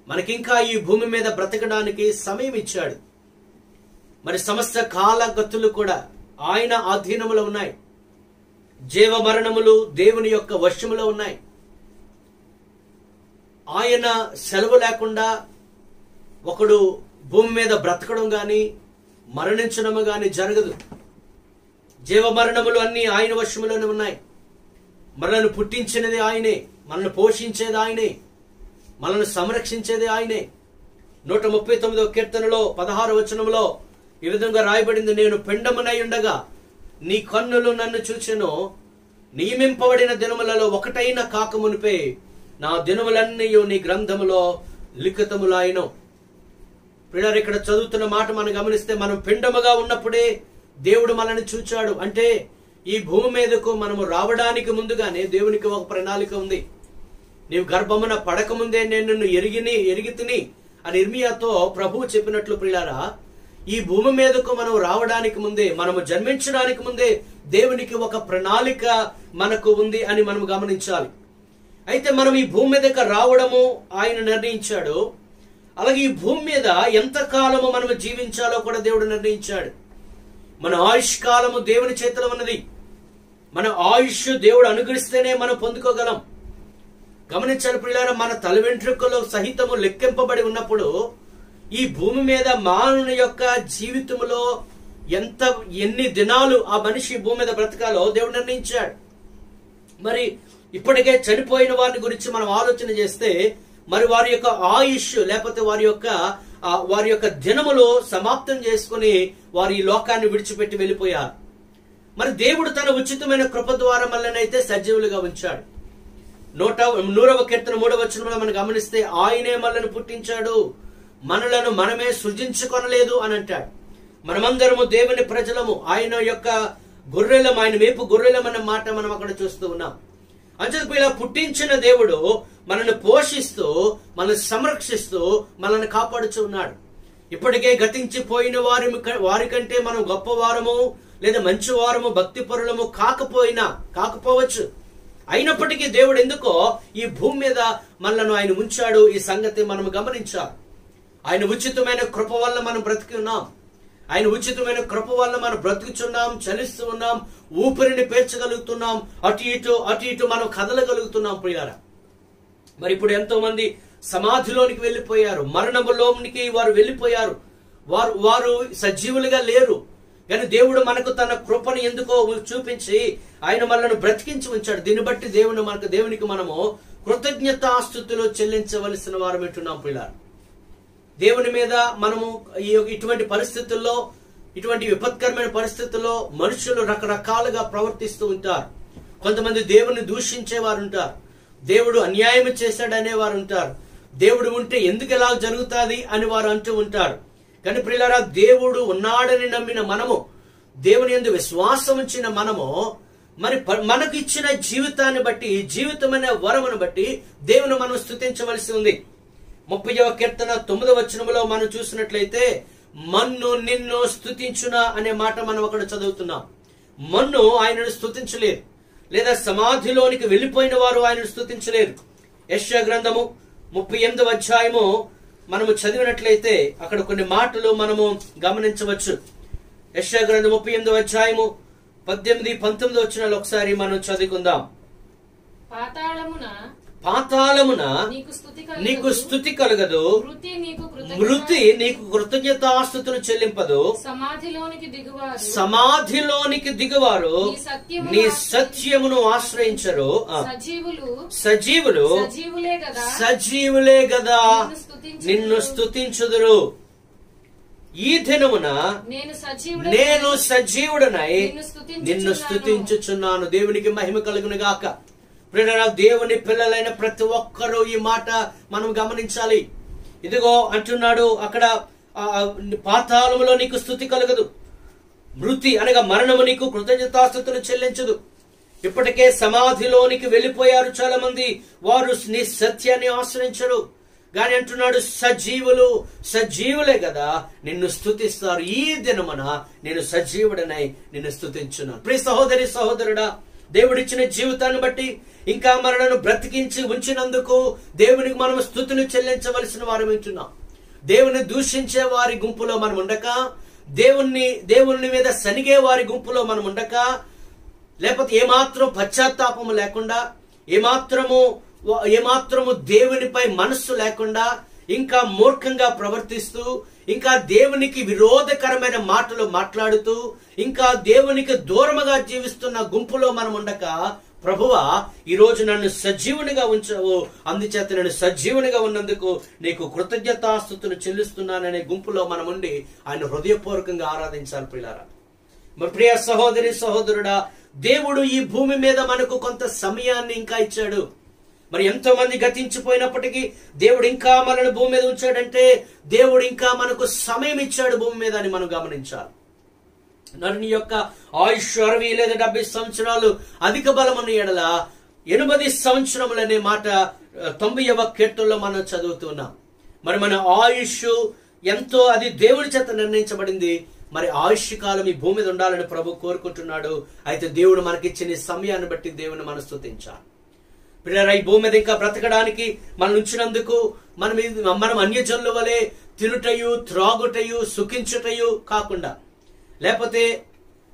మనకింకా ఈ భూమి మీద బ్రతకడానికి సమయం ఇచ్చాడు. మరి సమస్త కాలగతులు కూడా ఆయన ఆధీనములో ఉన్నాయి. జీవ మరణములు దేవుని యొక్క వశములో ఉన్నాయి. ఆయన సెలవు లేకుండా ఒకడు భూమి మీద బ్రతకడం గాని మరణించడము గాని జరగదు. జీవ మరణములు అన్ని ఆయన వశములోనే ఉన్నాయి. మనల్ని పుట్టించినది ఆయనే, మనల్ని పోషించేది ఆయనే, మనల్ని సంరక్షించేది ఆయనే. 139వ కీర్తనలో 16వ వచనంలో ఈ విధంగా రాయబడింది, నేను పిండమునై ఉండగా నీ కన్నులు నన్ను చూచెను, నియమింపబడిన దినములలో ఒకటైన కాకమునిపే నా దినములన్నీ నీ గ్రంథములో లిఖితములాయను. ప్రియులారా, ఇక్కడ చదువుతున్న మాట మనం గమనిస్తే మనం పిండముగా ఉన్నప్పుడే దేవుడు మనల్ని చూచాడు. అంటే ఈ భూమి మీదకు మనము రావడానికి ముందుగానే దేవునికి ఒక ప్రణాళిక ఉంది. నీవు గర్భమున పడకముందే నేను నిన్ను ఎరిగితిని అని ఇర్మియాతో ప్రభువు చెప్పినట్లు ప్రియులారా, ఈ భూమి మీదకు మనం రావడానికి ముందే, మనము జన్మించడానికి ముందే దేవునికి ఒక ప్రణాళిక మనకు ఉంది అని మనం గమనించాలి. అయితే మనం ఈ భూమి మీదకి రావడము ఆయన నిర్ణయించాడు. అలాగే ఈ భూమి మీద ఎంతకాలము మనము జీవించాలో కూడా దేవుడు నిర్ణయించాడు. మన ఆయుష్ కాలము దేవుని చేతిలో ఉన్నది. మన ఆయుష్ దేవుడు అనుగ్రహిస్తేనే మనం పొందుకోగలం. గమనించాలి ప్రియులారా, మన తల వెంట్రుకలు సహితము లెక్కింపబడి ఉన్నప్పుడు ఈ భూమి మీద మానవుని యొక్క జీవితంలో ఎన్ని దినాలు ఆ మనిషి భూమి మీద బ్రతకాలో దేవుడు నిర్ణయించాడు. మరి ఇప్పటికే చనిపోయిన వారిని గురించి మనం ఆలోచన చేస్తే మరి వారి యొక్క ఆయుష్ లేకపోతే వారి యొక్క దినములు సమాప్తం చేసుకుని వారు ఈ లోకాన్ని విడిచిపెట్టి వెళ్ళిపోయారు. మరి దేవుడు తన ఉచితమైన కృప ద్వారా మనల్నైతే సజీవులుగా ఉంచాడు. 100వ కీర్తన 3వ వచనంలో మనం గమనిస్తే ఆయనే మనల్ని పుట్టించాడు, మనలను మనమే సృజించుకొనలేదు అని అంటాడు. మనమందరము దేవుని ప్రజలము, ఆయన యొక్క గొర్రెలం, ఆయన మేపు గొర్రెలం అనే మాట మనం అక్కడ చూస్తూ ఉన్నాం. అంచేత ఇలా పుట్టించిన దేవుడు మనల్ని పోషిస్తూ, మనల్ని సంరక్షిస్తూ, మనల్ని కాపాడుచూ ఉన్నాడు. ఇప్పటికే గతించిపోయిన వారికంటే మనం గొప్పవారము లేదా మంచివారము, భక్తి పరులము కాకపోవచ్చు. అయినప్పటికీ దేవుడు ఎందుకో ఈ భూమి మీద మనలను ఆయన ఉంచాడు. ఈ సంగతి మనం గమనించాలి. ఆయన ఉచితమైన కృప వల్ల మనం బ్రతికి ఉన్నాం. ఆయన ఉచితమైన కృప వల్ల మనం బ్రతుకుచున్నాం, చలిస్తూ ఉన్నాం, ఊపిరిని పీల్చగలుగుతున్నాం, అటు ఇటు మనం కదలగలుగుతున్నాం ప్రియారా. మరి ఇప్పుడు ఎంతో మంది సమాధిలోనికి వెళ్ళిపోయారు, మరణములోనికి వారు వెళ్ళిపోయారు. వారు సజీవులుగా లేరు. కానీ దేవుడు మనకు తన కృపను ఎందుకో చూపించి ఆయన మనల్ని బ్రతికించి ఉంచాడు. దీన్ని బట్టి దేవునికి మనము కృతజ్ఞతాస్తుతులు చెల్లించవలసిన వారు వింటున్నాం పిల్లారు. దేవుని మీద మనము ఇటువంటి పరిస్థితుల్లో, ఇటువంటి విపత్కరమైన పరిస్థితుల్లో మనుషులు రకరకాలుగా ప్రవర్తిస్తూ ఉంటారు. కొంతమంది దేవుని దూషించే వారు ఉంటారు, దేవుడు అన్యాయం చేశాడనే వారు ఉంటారు, దేవుడు ఉంటే ఎందుకు ఎలా జరుగుతుంది అని వారు అంటూ ఉంటారు. కానీ ప్రియులారా, దేవుడు ఉన్నాడని నమ్మిన మనము, దేవుని యందు విశ్వాసం ఉంచిన మనము, మరి మనకు ఇచ్చిన జీవితాన్ని బట్టి, జీవితమైన వరమును బట్టి దేవుని మనం స్తుతించవలసి ఉంది. 30వ కీర్తన 9వ వచనములో మనం చూసినట్లయితే మన్ను నిన్ను స్తుతించునా అనే మాట మనం అక్కడ చదువుతున్నాం. మన్ను ఆయనను స్తుతించలేదు, లేదా సమాధిలోనికి వెళ్ళిపోయిన వారు ఆయనను స్తుతించలేరు. యెషయా గ్రంథము 38వ అధ్యాయము మనము చదివినట్లయితే అక్కడ కొన్ని మాటలు మనము గమనించవచ్చు. యెషయా గ్రంథం 38వ అధ్యాయము 18, 19 వచనాలు ఒకసారి మనం చదువుకుందాం. పాతాళమున నీకు స్తుతి కలగదు, మృతి నీకు కృతజ్ఞతాస్తుతులు చెల్లింపదు. సమాధిలోనికి దిగువారు నీ సత్యమును ఆశ్రయించరు. సజీవులే గదా నిన్ను స్తుతించుదురు. ఈ దినమున నేను సజీవుడనై నిన్ను స్తుతించుచున్నాను. దేవునికి మహిమ కలుగును గాక. దేవుని పిల్లలైన ప్రతి ఒక్కరూ ఈ మాట మనం గమనించాలి. ఇదిగో అంటున్నాడు అక్కడ, పాతాళములో నీకు స్తుతి కలగదు, మృతి అనగా మరణము నీకు కృతజ్ఞతాస్తుతులు చెల్లించదు. ఇప్పటికే సమాధిలోనికి వెళ్ళిపోయారు చాలా మంది, వారు నీ సత్యాన్ని ఆశ్రయించరు. గాని అంటున్నాడు సజీవులే కదా నిన్ను స్తుతిస్తారు. ఈ దినమున నేను సజీవుడనై నిన్ను స్తుతించున్నాను. ప్రియ సహోదరి సహోదరుడా, దేవుడిచ్చిన జీవితాన్ని బట్టి, ఇంకా మనలను బ్రతికించి ఉంచినందుకు దేవునికి మనం స్తుతులు చెల్లించవలసిన వారు వింటున్నాం. దేవుని దూషించే వారి గుంపులో మనం ఉండక, దేవుని మీద సనిగే వారి గుంపులో మనం ఉండక, లేకపోతే ఏమాత్రం పశ్చాత్తాపము లేకుండా, ఏమాత్రము దేవునిపై మనస్సు లేకుండా, ఇంకా మూర్ఖంగా ప్రవర్తిస్తూ, ఇంకా దేవునికి విరోధకరమైన మాటలు మాట్లాడుతూ, ఇంకా దేవునికి దూరముగా జీవిస్తున్న గుంపులో మనం ఉండక, ప్రభువా ఈ రోజు నన్ను సజీవునిగా ఉంచావు, అందుచేత నేను సజీవునిగా ఉన్నందుకు నీకు కృతజ్ఞతాస్తుతులు చెల్లిస్తున్నాననే గుంపులో మనం ఉండి ఆయన హృదయపూర్వకంగా ఆరాధించాలి ప్రియులారా. మరి ప్రియ సహోదరి సహోదరుడా, దేవుడు ఈ భూమి మీద మనకు కొంత సమయాన్ని ఇంకా ఇచ్చాడు. మరి ఎంతో మంది గతించిపోయినప్పటికీ దేవుడు ఇంకా మనల్ని భూమి మీద ఉంచాడంటే దేవుడు ఇంకా మనకు సమయం ఇచ్చాడు భూమి మీద అని మనం గమనించాలి. నరుని యొక్క ఆయుష్ 60 లేదా 70 సంవత్సరాలు, అధిక బలమన్న ఎడల 80 సంవత్సరములు అనే మాట 90వ కీర్తనలో మనం చదువుతున్నాం. మరి మన ఆయుష్ ఎంతో, అది దేవుడి చేత నిర్ణయించబడింది. మరి ఆయుష్ కాలం ఈ భూమి మీద ఉండాలని ప్రభు కోరుకుంటున్నాడు. అయితే దేవుడు మనకిచ్చిన సమయాన్ని బట్టి దేవుని మనం స్తుతించాలి. ప్రియరా, ఈ భూమి మీద ఇంకా బ్రతకడానికి మనం ఉంచినందుకు మనం అన్యజనుల వలె తినుటయు, త్రాగుటయు, సుఖించుటయు కాకుండా, లేకపోతే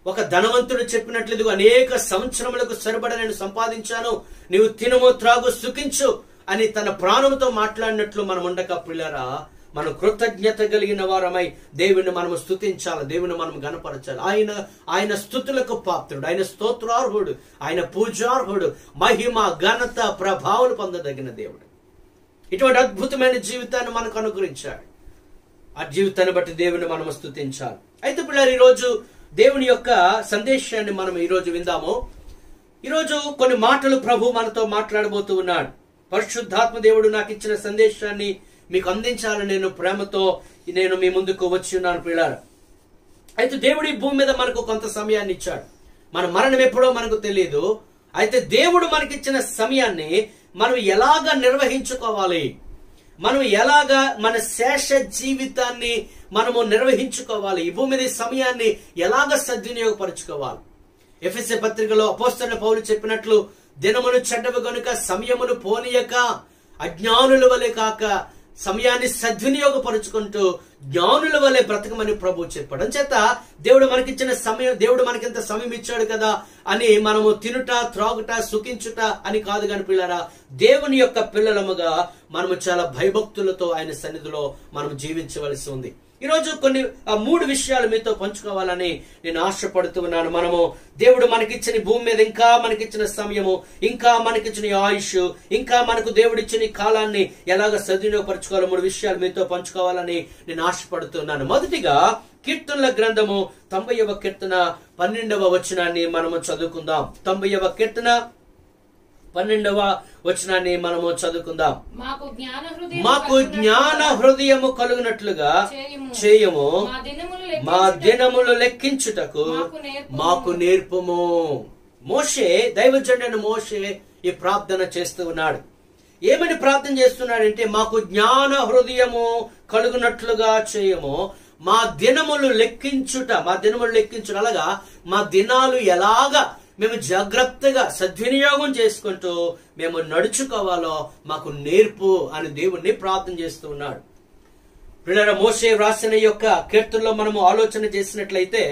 ఒక ధనవంతుడు చెప్పినట్లు అనేక సంవత్సరములకు సరిపడ నేను సంపాదించాను, నీవు తినుము, త్రాగు, సుఖించు అని తన ప్రాణంతో మాట్లాడినట్లు మనం ఉండక ప్రియులారా, మనం కృతజ్ఞత కలిగిన వారమై దేవుని మనము స్తుతించాలి, దేవుని మనం గణపరచాలి. ఆయన స్తుతులకు పాత్రుడు, ఆయన స్తోత్రార్హుడు, ఆయన పూజార్హుడు, మహిమ ఘనత ప్రభావాలు పొందదగిన దేవుడు. ఇటువంటి అద్భుతమైన జీవితాన్ని మనకు అనుగ్రహించాడు. ఆ జీవితాన్ని బట్టి దేవుని మనం స్తుతించాలి. అయితే పిల్లలు, ఈరోజు దేవుని యొక్క సందేశాన్ని మనం ఈరోజు విందాము. ఈరోజు కొన్ని మాటలు ప్రభు మనతో మాట్లాడబోతూ ఉన్నాడు. పరిశుద్ధాత్మ దేవుడు నాకు ఇచ్చిన సందేశాన్ని మీకు అందించాలని నేను ప్రేమతో మీ ముందుకు వచ్చి ఉన్నాను పిల్లలు. అయితే దేవుడు ఈ భూమి మీద మనకు కొంత సమయాన్ని ఇచ్చాడు. మన మరణం ఎప్పుడో మనకు తెలియదు. అయితే దేవుడు మనకిచ్చిన సమయాన్ని మనం ఎలాగా నిర్వహించుకోవాలి, మనం ఎలాగా మన శేష జీవితాన్ని మనము నిర్వహించుకోవాలి, ఈ భూమి మీద సమయాన్ని ఎలాగ సద్వినియోగపరుచుకోవాలి. ఎఫెసీ పత్రికలో అపోస్తలుడైన పౌలు చెప్పినట్లు, దినములు చెడ్డవి గనుక సమయమును పోనీయక అజ్ఞానుల వలె కాక సమయాన్ని సద్వినియోగపరుచుకుంటూ జ్ఞానుల వలె బ్రతకమని ప్రభు చెప్పాడు. చేత దేవుడు మనకిచ్చిన సమయం, దేవుడు మనకింత సమయం ఇచ్చాడు కదా అని మనము తినుట, త్రాగుట, సుఖించుట అని కాదు కాని పిల్లరా, దేవుని యొక్క పిల్లలముగా మనము చాలా భయభక్తులతో ఆయన సన్నిధిలో మనం జీవించవలసి ఉంది. ఈరోజు కొన్ని 3 విషయాలు మీతో పంచుకోవాలని నేను ఆశపడుతున్నాను. మనము దేవుడు మనకిచ్చిన భూమి మీద ఇంకా మనకిచ్చిన సమయము, ఇంకా మనకిచ్చిన ఆయుష్, ఇంకా మనకు దేవుడు ఇచ్చిన కాలాన్ని ఎలాగ సద్వినియోగపరచుకోవాలో 3 విషయాలు మీతో పంచుకోవాలని నేను ఆశపడుతున్నాను. మొదటిగా కీర్తనల గ్రంథము 90వ కీర్తన 12వ వచనాన్ని మనము చదువుకుందాం. 90వ కీర్తన 12వ వచనాన్ని మనము చదువుకుందాం. మాకు జ్ఞాన హృదయము కలుగునట్లుగా చేయము, మా దినములు లెక్కించుటకు మాకు నేర్పుము. మోషే, దైవజనుడైన మోషే ఈ ప్రార్థన చేస్తూ ఉన్నాడు. ఏమని ప్రార్థన చేస్తున్నాడంటే, మాకు జ్ఞాన హృదయము కలుగునట్లుగా చేయము, మా దినములు లెక్కించుట, అలాగా మా దినాలు ఎలాగా మేము జాగ్రత్తగా సద్వినియోగం చేసుకుంటూ మేము నడుచుకోవాలో మాకు నేర్పు అని దేవుణ్ణి ప్రార్థన చేస్తూ ఉన్నాడు. పిల్లల మోషే రాసిన యొక్క కీర్తనలో మనము ఆలోచన చేసినట్లయితే,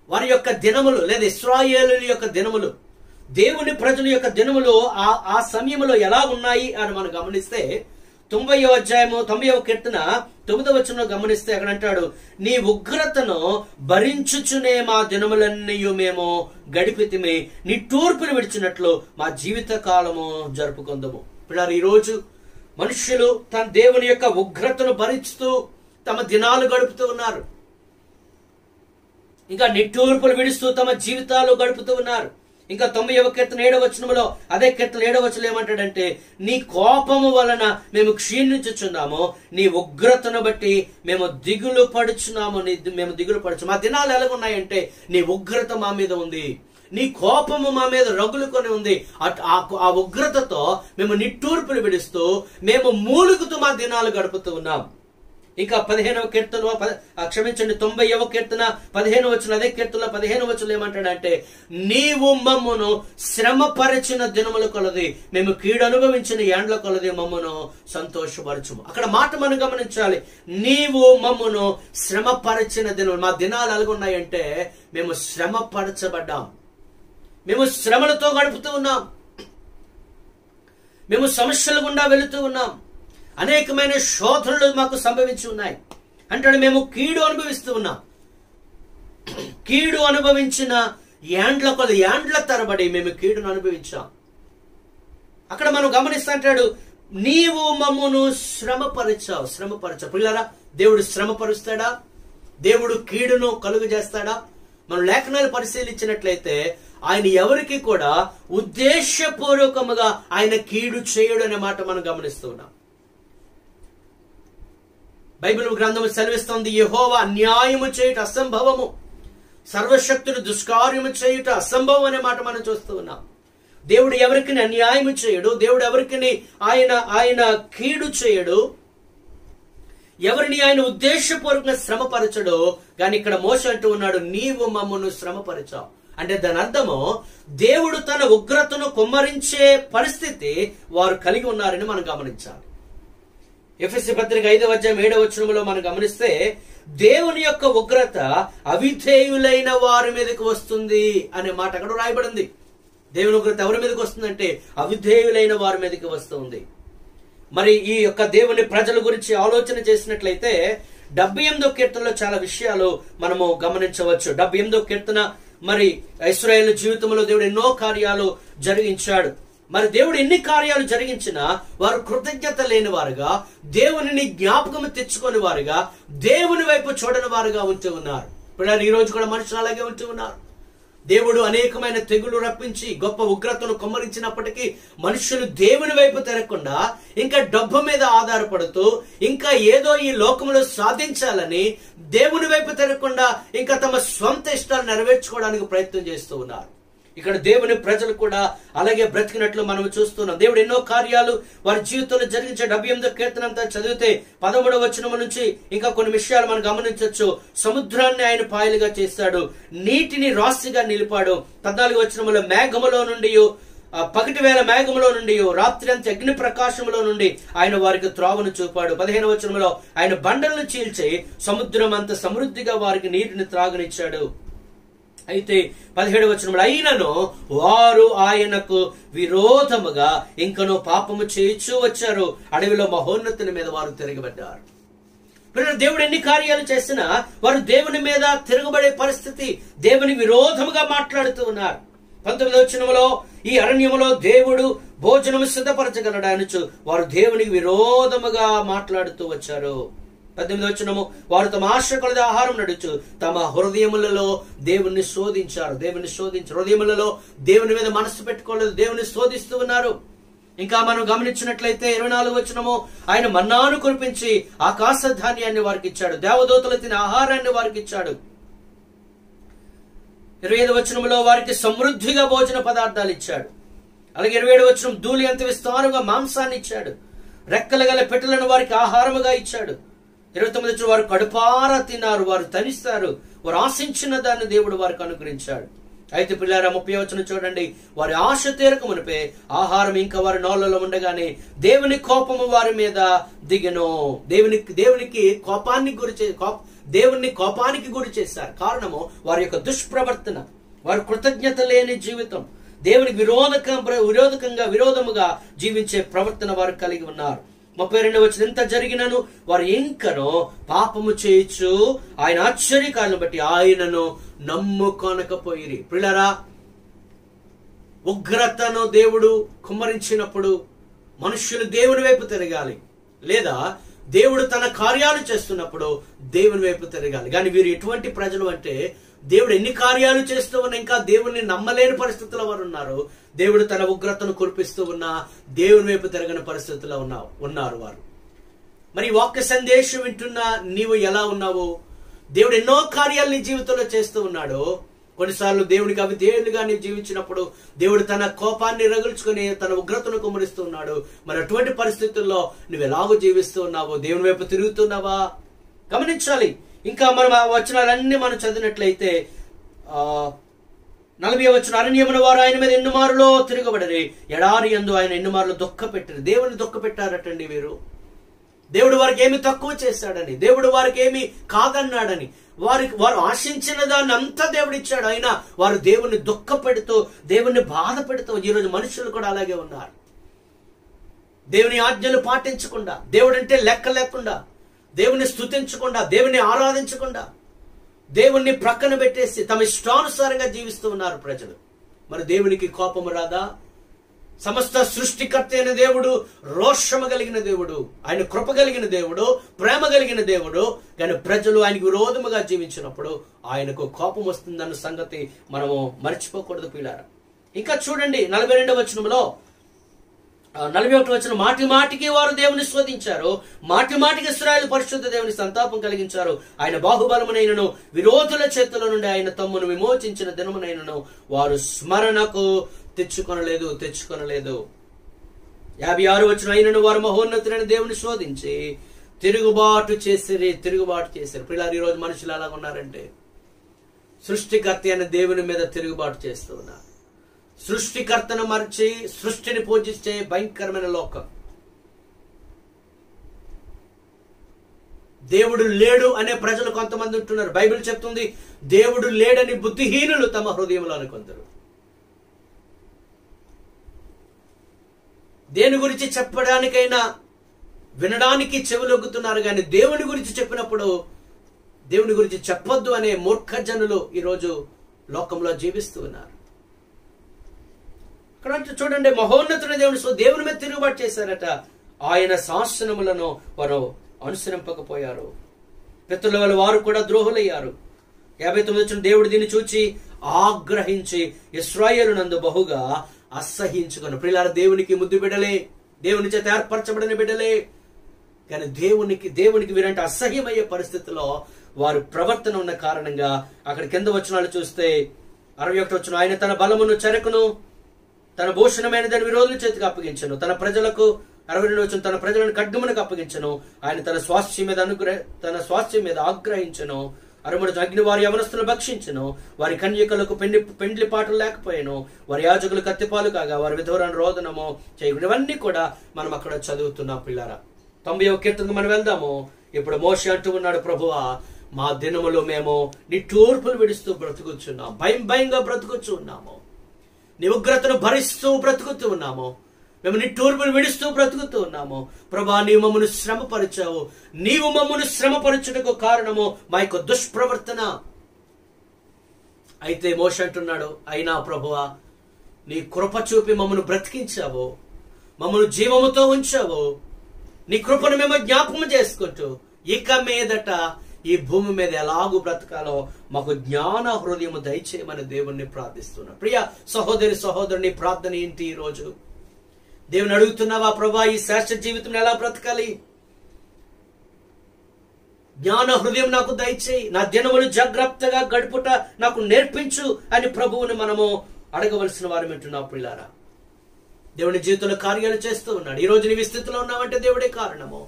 వారి యొక్క దినములు లేదా ఇశ్రాయేలుల యొక్క దినములు, దేవుని ప్రజల యొక్క దినములు ఆ సమయంలో ఎలా ఉన్నాయి అని మనం గమనిస్తే, 90వ అధ్యాయము 90వ కీర్తన 9వ వచనంలో గమనిస్తే అక్కడ అంటాడు, నీ ఉగ్రతను భరించుచునే మా దినములన్నీ మేము గడిపితిమి, నీ తూర్పును విడిచినట్లు మా జీవిత కాలము జరుపుకుందాము. పిల్లలు, ఈ రోజు మనుష్యులు తన దేవుని యొక్క ఉగ్రతను భరిస్తూ తమ దినాలు గడుపుతూ ఉన్నారు. ఇంకా నిట్టూర్పులు విడుస్తూ తమ జీవితాలు గడుపుతూ ఉన్నారు. ఇంకా 90వ కీర్తన 7వ వచనంలో, అదే కీర్తన 7వ వచనం ఏమంటాడంటే, నీ కోపము వలన మేము క్షీణించుచున్నాము, నీ ఉగ్రతను బట్టి మేము దిగులు పడుచున్నాము. మా దినాలు ఎలాగున్నాయంటే, నీ ఉగ్రత మా మీద ఉంది, నీ కోపము మా మీద రగులుకొని ఉంది. ఆ ఉగ్రతతో మేము నిట్టూర్పులు విడుస్తూ మేము మూలుగుతూ మా దినాలు గడుపుతూ ఉన్నాం. ఇంకా 15వ కీర్తన, 90వ కీర్తన 15వ వచనం, అదే కీర్తనలో 15వ వచనం ఏమంటాడంటే, నీవు మమ్మును శ్రమపరిచిన దినముల కొలది, మేము కీడు అనుభవించిన ఏండ్ల కొలది మమ్మును సంతోషపరచుము. అక్కడ మాట మనం గమనించాలి. నీవు మమ్మును శ్రమపరిచిన దినములు, మా దినాలు ఎలాగున్నాయంటే మేము శ్రమపరచబడ్డాం, మేము శ్రమలతో గడుపుతూ ఉన్నాం, మేము సమస్యల గుండా వెళుతూ ఉన్నాం, అనేకమైన శోధనలు మాకు సంభవించి ఉన్నాయి అంటాడు. మేము కీడు అనుభవిస్తూ ఉన్నాం. కీడు అనుభవించిన ఏండ్ల తరబడి మేము కీడును అనుభవించాం. అక్కడ మనం గమనిస్తా అంటాడు, నీవు మమ్మును శ్రమపరచావు. పిల్లరా, దేవుడు శ్రమపరుస్తాడా? దేవుడు కీడును కలుగు చేస్తాడా? మనం లేఖనాలు పరిశీలించినట్లయితే ఆయన ఎవరికి కూడా ఉద్దేశపూర్వకముగా ఆయన కీడు చేయడు అనే మాట మనం గమనిస్తూ ఉన్నాం. బైబిల్ గ్రంథము సెలవిస్తోంది, యెహోవా అన్యాయము చేయుట అసంభవము, సర్వశక్తుడు దుష్కార్యము చేయుట అసంభవం అనే మాట మనం చూస్తూ ఉన్నాం. దేవుడు ఎవరికి అన్యాయము చేయడు, దేవుడు ఎవరికి ఆయన కీడు చేయడు, ఎవరిని ఆయన ఉద్దేశపూర్వకంగా శ్రమపరచడు. కానీ ఇక్కడ మోషే అంటూ ఉన్నాడు, నీవు మమ్మను శ్రమపరచావు అంటే దాని అర్థము దేవుడు తన ఉగ్రతను కుమ్మరించే పరిస్థితి వారు కలిగి ఉన్నారని మనం గమనించాలి. ఎఫెసీ పత్రిక 5వ అధ్యాయం 7వ వచనంలో మనం గమనిస్తే, దేవుని యొక్క ఉగ్రత అవిధేయులైన వారి మీదకి వస్తుంది అనే మాట అక్కడ రాయబడింది. దేవుని ఉగ్రత ఎవరి మీదకి వస్తుందంటే అవిధేయులైన వారి మీదకి వస్తుంది. మరి ఈ యొక్క దేవుని ప్రజల గురించి ఆలోచన చేసినట్లయితే 78వ కీర్తనలో చాలా విషయాలు మనము గమనించవచ్చు. 78వ కీర్తన, మరి ఇశ్రాయేలు జీవితంలో దేవుడు ఎన్నో కార్యాలు జరిగించాడు. మరి దేవుడు ఎన్ని కార్యాలు జరిగించినా వారు కృతజ్ఞత లేని వారుగా, దేవునిని జ్ఞాపకం తెచ్చుకొని వారుగా, దేవుని వైపు చూడని వారుగా ఉంటూ ఉన్నారు. పిల్లలు, ఈ రోజు కూడా మనుషులు అలాగే ఉంటూ ఉన్నారు. దేవుడు అనేకమైన తెగులు రప్పించి గొప్ప ఉగ్రతను కుమ్మరించినప్పటికీ మనుషులు దేవుని వైపు తిరగకుండా ఇంకా డబ్బు మీద ఆధారపడుతూ ఇంకా ఏదో ఈ లోకములో సాధించాలని దేవుని వైపు తిరగకుండా ఇంకా తమ స్వంత ఇష్టాలు నెరవేర్చుకోవడానికి ప్రయత్నం చేస్తూ ఉన్నారు. ఇక్కడ దేవుని ప్రజలు కూడా అలాగే బ్రతికినట్లు మనం చూస్తున్నాం. దేవుడు ఎన్నో కార్యాలు వారి జీవితంలో జరిగించే 78వ కీర్తన అంతా చదివితే 13వ వచనం నుంచి ఇంకా కొన్ని విషయాలు మనం గమనించవచ్చు. సముద్రాన్ని ఆయన పాయలుగా చేశాడు, నీటిని రాశిగా నిలిపాడు. 14వ వచనంలో మేఘములో నుండి పగటి వేళ మేఘములో నుండి రాత్రి అంత అగ్ని ప్రకాశములో నుండి ఆయన వారికి త్రోవను చూపాడు. 15వ వచనంలో ఆయన బండలను చీల్చి సముద్రం అంత సమృద్ధిగా వారికి నీటిని త్రాగనిచ్చాడు. అయితే 17వ వచనంలో అయినను వారు ఆయనకు విరోధముగా ఇంకనూ పాపము చేయించు వచ్చారు, అడవిలో మహోన్నతుని మీద వారు తిరగబడ్డారు. దేవుడు ఎన్ని కార్యాలు చేసినా వారు దేవుని మీద తిరగబడే పరిస్థితి, దేవుని విరోధముగా మాట్లాడుతూ ఉన్నారు. 19వ వచనంలో ఈ అరణ్యములో దేవుడు భోజనము సిద్ధపరచగలడానుచు వారు దేవునికి విరోధముగా మాట్లాడుతూ వచ్చారు. 18వ వచనము వారు తమ ఆశ కొలది ఆహారం నడుచు తమ హృదయములలో దేవుణ్ణి శోధించారు. హృదయములలో దేవుని మీద మనసు పెట్టుకోలేదు, దేవుని శోధిస్తూ ఉన్నారు. ఇంకా మనం గమనించినట్లయితే 24వ వచనము ఆయన మన్నాను కురిపించి ఆకాశ ధాన్యాన్ని వారికి ఇచ్చాడు, దేవదూతలు తినే ఆహారాన్ని వారికి ఇచ్చాడు. 25వ వచనములో వారికి సమృద్ధిగా భోజన పదార్థాలు ఇచ్చాడు. అలాగే 27వ వచనం ధూళి అంత విస్తారంగా మాంసాన్ని ఇచ్చాడు, రెక్కల గల పెట్టెలను వారికి ఆహారముగా ఇచ్చాడు. 29వ వచనం వారు కడుపారా తిన్నారు, వారు తనిస్తారు, వారు ఆశించిన దాన్ని దేవుడు వారికి అనుగ్రహించాడు. అయితే పిల్లారా 30వ వచనం చూడండి, వారి ఆశ తీరక మునిపే ఆహారం ఇంకా వారి నోళ్లలో ఉండగానే దేవుని కోపము వారి మీద దిగెను. దేవునికి కోపానికి గురి చేశారు. కారణము వారి యొక్క దుష్ప్రవర్తన, వారి కృతజ్ఞత లేని జీవితం, దేవునికి విరోధముగా జీవించే ప్రవర్తన వారు కలిగి ఉన్నారు. 32వ వచనం ఎంత జరిగినను వారు ఇంకనో పాపము చేయొచ్చు ఆయన ఆశ్చర్యకాలను బట్టి ఆయనను నమ్ముకొనకపోయిరి. పిల్లరా, ఉగ్రతను దేవుడు కుమ్మరించినప్పుడు మనుష్యులు దేవుని వైపు తిరగాలి, లేదా దేవుడు తన కార్యాలు చేస్తున్నప్పుడు దేవుని వైపు తిరగాలి. కానీ వీరు ఎటువంటి ప్రజలు అంటే దేవుడు ఎన్ని కార్యాలు చేస్తూ ఉన్నా ఇంకా దేవుణ్ణి నమ్మలేని పరిస్థితుల్లో వారు ఉన్నారు. దేవుడు తన ఉగ్రతను కురిపిస్తూ ఉన్నా దేవుని వైపు తిరగని పరిస్థితుల్లో ఉన్నారు వారు. మరి వాక్య సందేశం వింటున్నా నీవు ఎలా ఉన్నావు? దేవుడు ఎన్నో కార్యాలు నీ జీవితంలో చేస్తూ ఉన్నాడు. కొన్నిసార్లు దేవుడికి అవిధేయులుగా నీవు జీవించినప్పుడు దేవుడు తన కోపాన్ని రగుల్చుకుని తన ఉగ్రతను కుమ్మరిస్తూ ఉన్నాడు. మరి అటువంటి పరిస్థితుల్లో నువ్వు ఎలాగో జీవిస్తూ ఉన్నావు? దేవుని వైపు తిరుగుతున్నావా? గమనించాలి. ఇంకా మనం ఆ వచనాలన్నీ మనం చదివినట్లయితే 40వ వచనం అరణ్యమున వారు ఆయన మీద ఎన్ని మారులో తిరగబడరి, ఎడారి యందు ఆయన ఎన్ని మారులు దుఃఖ పెట్టారు. దేవుని దుఃఖ పెట్టారటండి వీరు. దేవుడు వారికి ఏమి తక్కువ చేశాడని, దేవుడు వారికి ఏమి కాదన్నాడని, వారు ఆశించిన దాన్ని అంతా దేవుడు ఇచ్చాడు. అయినా వారు దేవుణ్ణి దుఃఖ పెడుతూ దేవుణ్ణి బాధ పెడుతూ ఈరోజు మనుషులు కూడా అలాగే ఉన్నారు. దేవుని ఆజ్ఞలు పాటించకుండా, దేవుడు అంటే లెక్క లేకుండా, దేవుని స్తుతించకుండా, దేవుని ఆరాధించకుండా, దేవుణ్ణి ప్రక్కన పెట్టేసి తమ ఇష్టానుసారంగా జీవిస్తూ ఉన్నారు ప్రజలు. మరి దేవునికి కోపము రాదా? సమస్త సృష్టికర్త అయిన దేవుడు రోషము కలిగిన దేవుడు, ఆయన కృప కలిగిన దేవుడు, ప్రేమ కలిగిన దేవుడు. కానీ ప్రజలు ఆయనకు విరోధముగా జీవించినప్పుడు ఆయనకు కోపం వస్తుందన్న సంగతి మనము మర్చిపోకూడదు పిల్లారా. ఇంకా చూడండి 42వ వచనంలో 41వ వచనం మాటి మాటికి వారు దేవుని శోధించారు, మాటి మాటికి ఇశ్రాయేలు పరిశుద్ధ దేవుని సంతాపం కలిగించారు. ఆయన బాహుబలమునైనను విరోధుల చేతుల నుండి ఆయన తమ్మును విమోచించిన దినమునైనను వారు స్మరణకు తెచ్చుకొనలేదు. 56వ వచనం అయినను వారు మహోన్నతులైన దేవుని శోధించి తిరుగుబాటు చేశారు. పిల్లలు ఈరోజు మనుషులు ఎలా ఉన్నారంటే సృష్టికర్త అయిన దేవుని మీద తిరుగుబాటు చేస్తూ ఉన్నారు. సృష్టికర్తను మరిచి సృష్టిని పూజించే భయంకరమైన లోకం. దేవుడు లేడు అనే ప్రజలు కొంతమంది ఉంటున్నారు. బైబిల్ చెప్తుంది దేవుడు లేడని బుద్ధిహీనులు తమ హృదయంలో అనుకుంటారు. దేని గురించి చెప్పడానికైనా వినడానికి చెవులొగ్గుతున్నారు, కానీ దేవుని గురించి చెప్పినప్పుడు దేవుని గురించి చెప్పొద్దు అనే మూర్ఖ జనులు ఈరోజు లోకంలో జీవిస్తూ ఉన్నారు. ఇక్కడ చూడండి, మహోన్నతుని దేవుని మీద తిరుగుబాటు చేశారట. ఆయన శాసనములను వారు అనుసరింపకపోయారు. పితరుల వల్ల వారు కూడా ద్రోహులయ్యారు. 59 దేవుడు దీన్ని చూచి ఆగ్రహించి ఇశ్రాయేలునందు బహుగా అసహించుకొను. ప్రియులారా, దేవునికి ముద్దు బిడ్డలే, దేవుని చేత ఏర్పరచబడిన బిడ్డలే, కానీ దేవునికి వీరంటే అసహ్యమయ్యే పరిస్థితిలో వారు ప్రవర్తన ఉన్న కారణంగా అక్కడ కింద వచనాలు చూస్తే 61 వచనం, ఆయన తన బలమును చెరకును తన భూషణమైన దాని విరోధుల చేతికి అప్పగించను, తన ప్రజలకు 62 వచనం, తన ప్రజలను ఖడ్గమునకు అప్పగించను, ఆయన తన స్వాస్థ్యం మీద ఆగ్రహించను. 63 అగ్ని వారి యవనస్తులను భక్షించను, వారి కన్యకలకు పెండ్లి పాటలు లేకపోయాను, వారి యాజకులు కత్తిపాలు కాగా వారి విధవరాన్ని రోదనము చేయకుండా. ఇవన్నీ కూడా మనం అక్కడ చదువుతున్నాం. పిల్లారా, 90వ కీర్తనకు మనం వెళ్దాము. ఇప్పుడు మోషే అంటూ ఉన్నాడు, ప్రభువా మా దినములో మేము నీ తూర్పులు విడుస్తూ బ్రతుకుచున్నాము, భయంగా బ్రతుకుచూ ఉన్నాము, నీ ఉగ్రతను భరిస్తూ బ్రతుకుతూ ఉన్నాము, మేము నీ తూర్పులు విడుస్తూ బ్రతుకుతూ ఉన్నాము. ప్రభా, నీవు మమ్మను శ్రమపరిచావు, నీవు మమ్మను శ్రమపరచుటకు కారణము మా యొక్క దుష్ప్రవర్తన. అయితే మోషే అంటున్నాడు, అయినా ప్రభువా నీ కృప చూపి మమ్మను బ్రతికించావు, మమ్మను జీవముతో ఉంచావు, నీ కృపను మేము జ్ఞాపకం చేసుకుంటూ ఇక మీదట ఈ భూమి మీద ఎలాగూ బ్రతకాలో మాకు జ్ఞాన హృదయము దయచేయమని దేవుణ్ణి ప్రార్థిస్తున్నాం. ప్రియ సహోదరుని ప్రార్థన ఏంటి? ఈ రోజు దేవుని అడుగుతున్నావా, ప్రభా ఈ శ్రేష్ఠ జీవితం ఎలా బ్రతకాలి, జ్ఞాన హృదయం నాకు దయచేయి, నా దినములు జాగ్రత్తగా గడుపుట నాకు నేర్పించు అని ప్రభువుని మనము అడగవలసిన వారు వింటున్నాం. పిల్లారా, దేవుని జీవితంలో కార్యాలు చేస్తూ ఉన్నాడు. ఈ రోజు నీ స్థితిలో ఉన్నావంటే దేవుడే కారణము.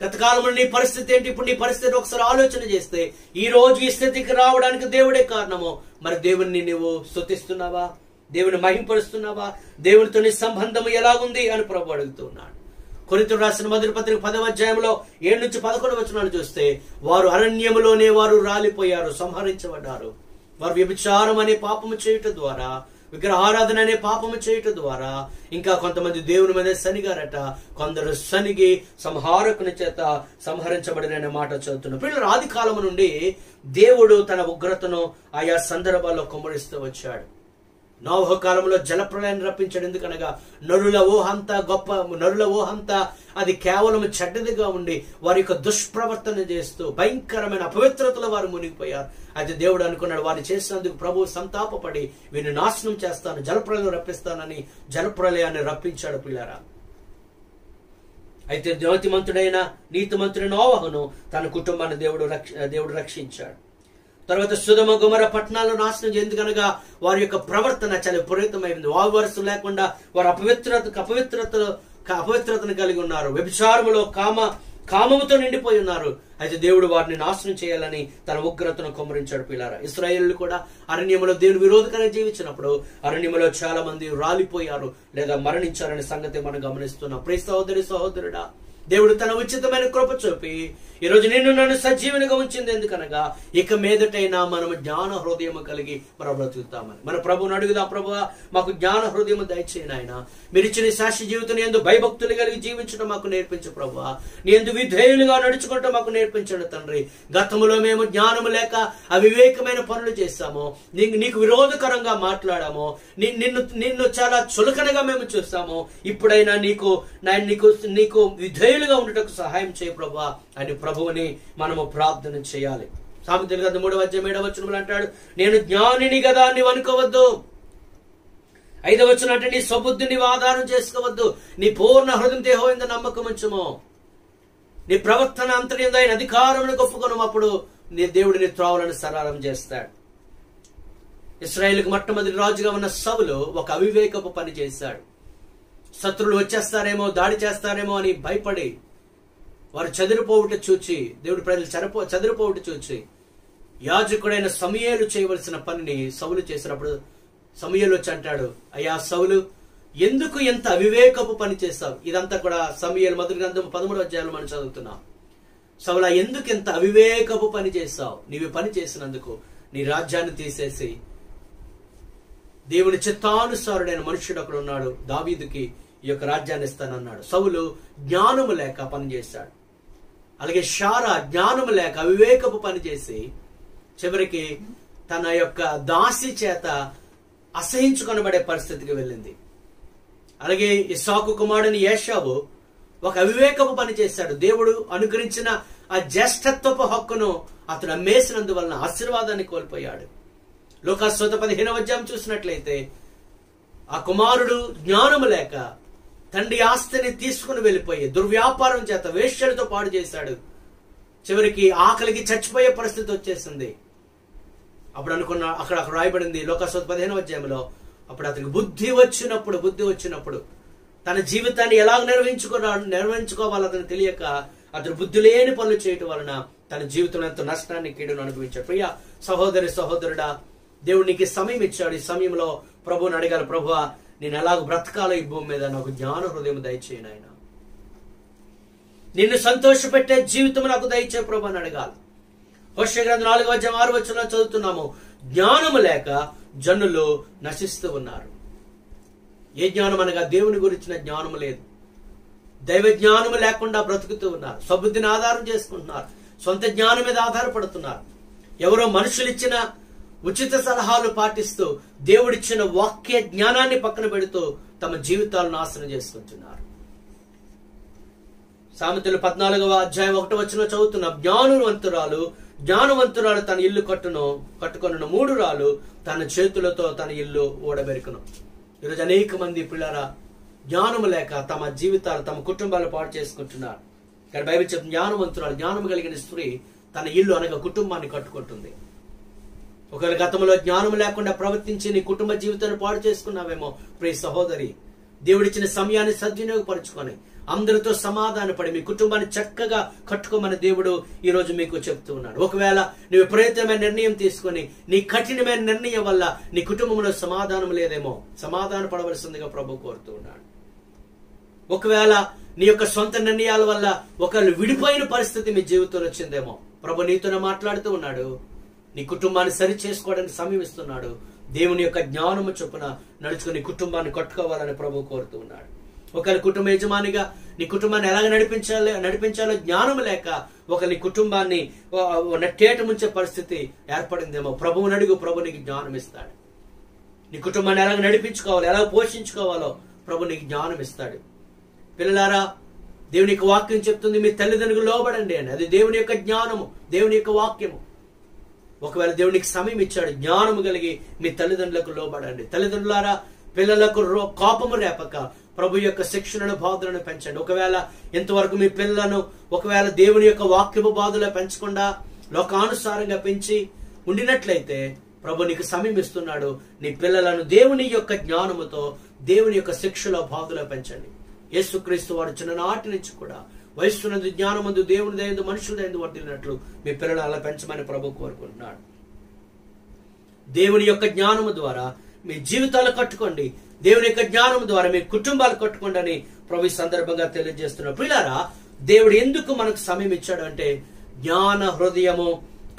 గతకాలంలో నీ పరిస్థితి ఏంటి, ఇప్పుడు నీ పరిస్థితి ఒకసారి ఆలోచన చేస్తే ఈ రోజు ఈ స్థితికి రావడానికి దేవుడే కారణము. మరి దేవుణ్ణి నువ్వు స్తుతిస్తున్నావా, దేవుని మహింపరుస్తున్నావా, దేవునితో నీ సంబంధం ఎలాగుంది అని ప్రభు అడుగుతున్నాడు. కొరింథీయులకు రాసిన మొదటి పత్రిక 10వ అధ్యాయంలో 7 నుంచి 11 వచనాలు చూస్తే, వారు అరణ్యములోనే వారు రాలిపోయారు, సంహరించబడ్డారు. వారు వ్యభిచారం అనే పాపము చేయటం ద్వారా, విగ్రహారాధన అనే పాపము చేయటం ద్వారా, ఇంకా కొంతమంది దేవుని మీద సనిగారట, కొందరు సనిగి సంహారకుని చేత సంహరించబడిన మాట చదువుతున్నారు. పిల్లలు, ఆది కాలము నుండి దేవుడు తన ఉగ్రతను ఆయా సందర్భాల్లో కుమ్మరిస్తూ వచ్చాడు. నోవహు కాలంలో జలప్రళయాన్ని రప్పించాడు. ఎందుకనగా నరుల ఊహంతా అది కేవలం చెడ్డదిగా ఉండి వారి యొక్క దుష్ప్రవర్తన చేస్తూ భయంకరమైన అపవిత్రతలో వారు మునిగిపోయారు. అయితే దేవుడు అనుకున్నాడు, వారిని చేసినందుకు ప్రభువు సంతాపపడి వీరిని నాశనం చేస్తాను, జలప్రళయం రప్పిస్తానని జలప్రళయాన్ని రప్పించాడు. పిల్లరా, అయితే నీతిమంతుడైన నోవహును తన కుటుంబాన్ని దేవుడు రక్షించాడు. తర్వాత సొదొమ గొమొర్రా పట్టణాలను నాశనం చేయ, ఎందుకనగా వారి యొక్క ప్రవర్తన చాలా విపరీతమైంది. వావరసు లేకుండా వారు అపవిత్రతను కలిగి ఉన్నారు, వ్యభిచారములో కామముతో నిండిపోయి ఉన్నారు. అయితే దేవుడు వారిని నాశనం చేయాలని తన ఉగ్రతను కుమ్మరించాడు. పిల్లారా, ఇశ్రాయేలు కూడా అరణ్యములో దేవుని విరోధకంగా జీవించినప్పుడు అరణ్యములో చాలా మంది రాలిపోయారు లేదా మరణించారనే సంగతి మనం గమనిస్తున్నాం. ప్రియ సహోదరుడా, దేవుడు తన ఉచితమైన కృప చూపి ఈరోజు నన్ను సజీవునిగా ఉంచింది. ఎందుకనగా ఇక మీదటైనా మనము జ్ఞాన హృదయము కలిగి మనం బ్రతుకుతామని మన ప్రభువుని అడుగుదాం. ప్రభువా, మాకు జ్ఞాన హృదయము దయచేయను. ఆయన మీరు ఇచ్చిన శాశ్వత జీవితం ఎందు భయభక్తులు కలిగి జీవించడం మాకు నేర్పించు ప్రభువా. నీ ఎందు విధేయులుగా నడుచుకుంటూ మాకు నేర్పించండి తండ్రి. గతంలో మేము జ్ఞానము లేక అవివేకమైన పనులు చేస్తాము, నీకు విరోధకరంగా మాట్లాడాము, నిన్ను చాలా చులకనగా మేము చూస్తాము. ఇప్పుడైనా నీకు విధేయులుగా ఉండటకు సహాయం చేయ ప్రభువా అని ప్రభువుని మనము ప్రార్థన చేయాలి. సామెతల గ్రంథం 3వ అధ్యాయం 7వ వచనంలో అంటాడు, నేను జ్ఞానిని కదా నీవు అనుకోవద్దు. 5వ వచనం అంటే నీ స్వబుద్ధిని ఆధారం చేసుకోవద్దు, నీ పూర్ణ హృదయంతో యెహోవా యందు నమ్మకం ఉంచుము, నీ ప్రవర్తన అంతర్యందు ఆయన అధికారమును ఒప్పుకొను, అప్పుడు నీ దేవుడిని త్రోవలను సరళం చేస్తాడు. ఇశ్రాయేలుకు మొట్టమొదటి రాజుగా ఉన్న సౌలు ఒక అవివేకపు పని చేశాడు. శత్రువులు వచ్చేస్తారేమో, దాడి చేస్తారేమో అని భయపడి వారు చెదిరిపోవుట చూచి, దేవుడి ప్రజలు చెదిరిపోవుట చూచి యాజకుడైన సమూయేలు చేయవలసిన పనిని సౌలు చేసినప్పుడు సమూయేలు వచ్చి అంటాడు, అయ్యా సౌలు, ఎందుకు ఎంత అవివేకపు పని చేస్తావు? ఇదంతా కూడా సమూయేలు మొదటి గ్రంథం 13వ అధ్యాయంలో మనం చదువుతున్నాం. సౌలా, ఎందుకు ఎంత అవివేకపు పని చేస్తావు? నీవు పని చేసినందుకు నీ రాజ్యాన్ని తీసేసి దేవుని చిత్తానుసారుడైన మనుష్యుడు అక్కడ ఉన్నాడు, దావీదుకి ఈ యొక్క రాజ్యాన్ని ఇస్తానన్నాడు. సౌలు జ్ఞానము లేక పనిచేశాడు. అలాగే షారా జ్ఞానము లేక అవివేకపు పని చేసి చివరికి తన యొక్క దాసి చేత అసహించుకొనబడే పరిస్థితికి వెళ్ళింది. అలాగే ఇస్సాకు కుమారుని ఏశావు ఒక అవివేకపు పని చేశాడు. దేవుడు అనుగ్రహించిన ఆ జ్యేష్ఠత్వపు హక్కును అతను అమ్మేసినందువలన ఆశీర్వాదాన్ని కోల్పోయాడు. లోకాసువార్త 15వ అధ్యాయం చూసినట్లయితే ఆ కుమారుడు జ్ఞానము లేక తండ్రి ఆస్తిని తీసుకుని వెళ్ళిపోయి దుర్వ్యాపారం చేత వేశ్యలతో పాడు చేశాడు. చివరికి ఆకలికి చచ్చిపోయే పరిస్థితి వచ్చేసింది. అప్పుడు అక్కడ రాయబడింది లోకాసువార్త 15వ అధ్యాయంలో, అప్పుడు అతనికి బుద్ధి వచ్చినప్పుడు తన జీవితాన్ని ఎలా నిర్వహించుకోవాలో అతను తెలియక అతను బుద్ధి లేని పనులు చేయటం వలన తన జీవితంలో ఎంతో నష్టాన్ని కీడును అనుభవించాడు. ప్రియ సహోదరుడా, దేవుడు నీకు సమయం ఇచ్చాడు. ఈ సమయంలో ప్రభువుని అడగాలి, ప్రభువా నేను ఎలాగ బ్రతకాలో ఈ భూమి మీద నాకు జ్ఞాన హృదయం దయచేయను ఆయన. నిన్ను సంతోషపెట్టే జీవితం నాకు దయచే ప్రభు అని అడగాలి. హోషేయ గ్రంథం 4వ అధ్యాయం 6వ వచనంలో చదువుతున్నాము, జ్ఞానము లేక జనులు నశిస్తూ ఉన్నారు. ఏ జ్ఞానం అనగా దేవుని గురించిన జ్ఞానము లేదు. దైవ జ్ఞానము లేకుండా బ్రతుకుతూ ఉన్నారు. స్వబుద్ధిని ఆధారం చేసుకుంటున్నారు. సొంత జ్ఞానం మీద ఆధారపడుతున్నారు. ఎవరో మనుషులు ఇచ్చిన ఉచిత సలహాలు పాటిస్తూ దేవుడిచ్చిన వాక్య జ్ఞానాన్ని పక్కన పెడుతూ తమ జీవితాలను నాశనం చేసుకుంటున్నారు. సామెతలు 14వ అధ్యాయం 1వ వచనంలో చదువుతున్న, జ్ఞానవంతురాలు తన ఇల్లు కట్టుకొనున్న 3 రాళ్ళు తన చేతులతో తన ఇల్లు ఓడబెరుకును. ఈరోజు అనేక మంది పిల్లరా జ్ఞానము లేక తమ జీవితాలు తమ కుటుంబాలు పాడు చేసుకుంటున్నారు. కానీ బైబిల్ చెప్తుంది, జ్ఞానము కలిగిన స్త్రీ తన ఇల్లు అనగా కుటుంబాన్ని కట్టుకుంటుంది. ఒకవేళ గతంలో జ్ఞానం లేకుండా ప్రవర్తించి నీ కుటుంబ జీవితాన్ని పాడు చేసుకున్నావేమో ప్రియ సహోదరి, దేవుడిచ్చిన సమయాన్ని సద్వినియోగపరుచుకొని అందరితో సమాధానపడి మీ కుటుంబాన్ని చక్కగా కట్టుకోమని దేవుడు ఈ రోజు మీకు చెప్తూ ఉన్నాడు. ఒకవేళ నువ్వు విపరీతమైన నిర్ణయం తీసుకొని నీ కఠినమైన నిర్ణయం వల్ల నీ కుటుంబంలో సమాధానం లేదేమో, సమాధాన పడవలసిందిగా ప్రభు కోరుతూ ఉన్నాడు. ఒకవేళ నీ యొక్క సొంత నిర్ణయాల వల్ల ఒకళ్ళు విడిపోయిన పరిస్థితి మీ జీవితంలో వచ్చిందేమో, ప్రభు నీతోనే మాట్లాడుతూ ఉన్నాడు. నీ కుటుంబాన్ని సరి చేసుకోవడానికి సమయం ఇస్తున్నాడు. దేవుని యొక్క జ్ఞానము చొప్పున నడుచుకుని కుటుంబాన్ని కట్టుకోవాలని ప్రభు కోరుతూ ఉన్నాడు. ఒకరి కుటుంబ యజమానిగా నీ కుటుంబాన్ని ఎలాగ నడిపించాలో జ్ఞానం లేక నీ కుటుంబాన్ని నట్టేట ముంచే పరిస్థితి ఏర్పడిందేమో, ప్రభువుని అడుగు, ప్రభు నీకు జ్ఞానం ఇస్తాడు. నీ కుటుంబాన్ని ఎలాగ నడిపించుకోవాలో, ఎలా పోషించుకోవాలో ప్రభు నీకు జ్ఞానం ఇస్తాడు. పిల్లలారా, దేవుని యొక్క వాక్యం చెప్తుంది, మీ తల్లిదండ్రులకు లోబడండి అని. అది దేవుని యొక్క జ్ఞానము, దేవుని యొక్క వాక్యము. ఒకవేళ దేవునికి సమయం ఇచ్చాడు, జ్ఞానము కలిగి మీ తల్లిదండ్రులకు లోబడండి. తల్లిదండ్రులారా, పిల్లలకు కోపము రేపక ప్రభు యొక్క శిక్షణను బాధలను పెంచండి. ఒకవేళ ఇంతవరకు మీ పిల్లలను ఒకవేళ దేవుని యొక్క వాక్యపు బాధలో పెంచకుండా లోకానుసారంగా పెంచి ఉండినట్లయితే ప్రభు నీకు సమయం ఇస్తున్నాడు. నీ పిల్లలను దేవుని యొక్క జ్ఞానముతో దేవుని యొక్క శిక్షలో బాధలో పెంచండి. యేసుక్రీస్తు వారు చిన్ననాటి నుంచి కూడా వయస్సునందు జ్ఞానమందు దేవుని దయందు మనుషుల దయందు వర్ధిల్లినట్లు మీ పిల్లలు అలా పెంచమని ప్రభు కోరుకుంటున్నాడు. దేవుని యొక్క జ్ఞానము ద్వారా మీ జీవితాలు కట్టుకోండి. దేవుని యొక్క జ్ఞానం ద్వారా మీ కుటుంబాలు కట్టుకోండి అని ప్రభు ఈ సందర్భంగా తెలియజేస్తున్నారు. పిల్లారా, దేవుడు ఎందుకు మనకు సమయం ఇచ్చాడు అంటే జ్ఞాన హృదయము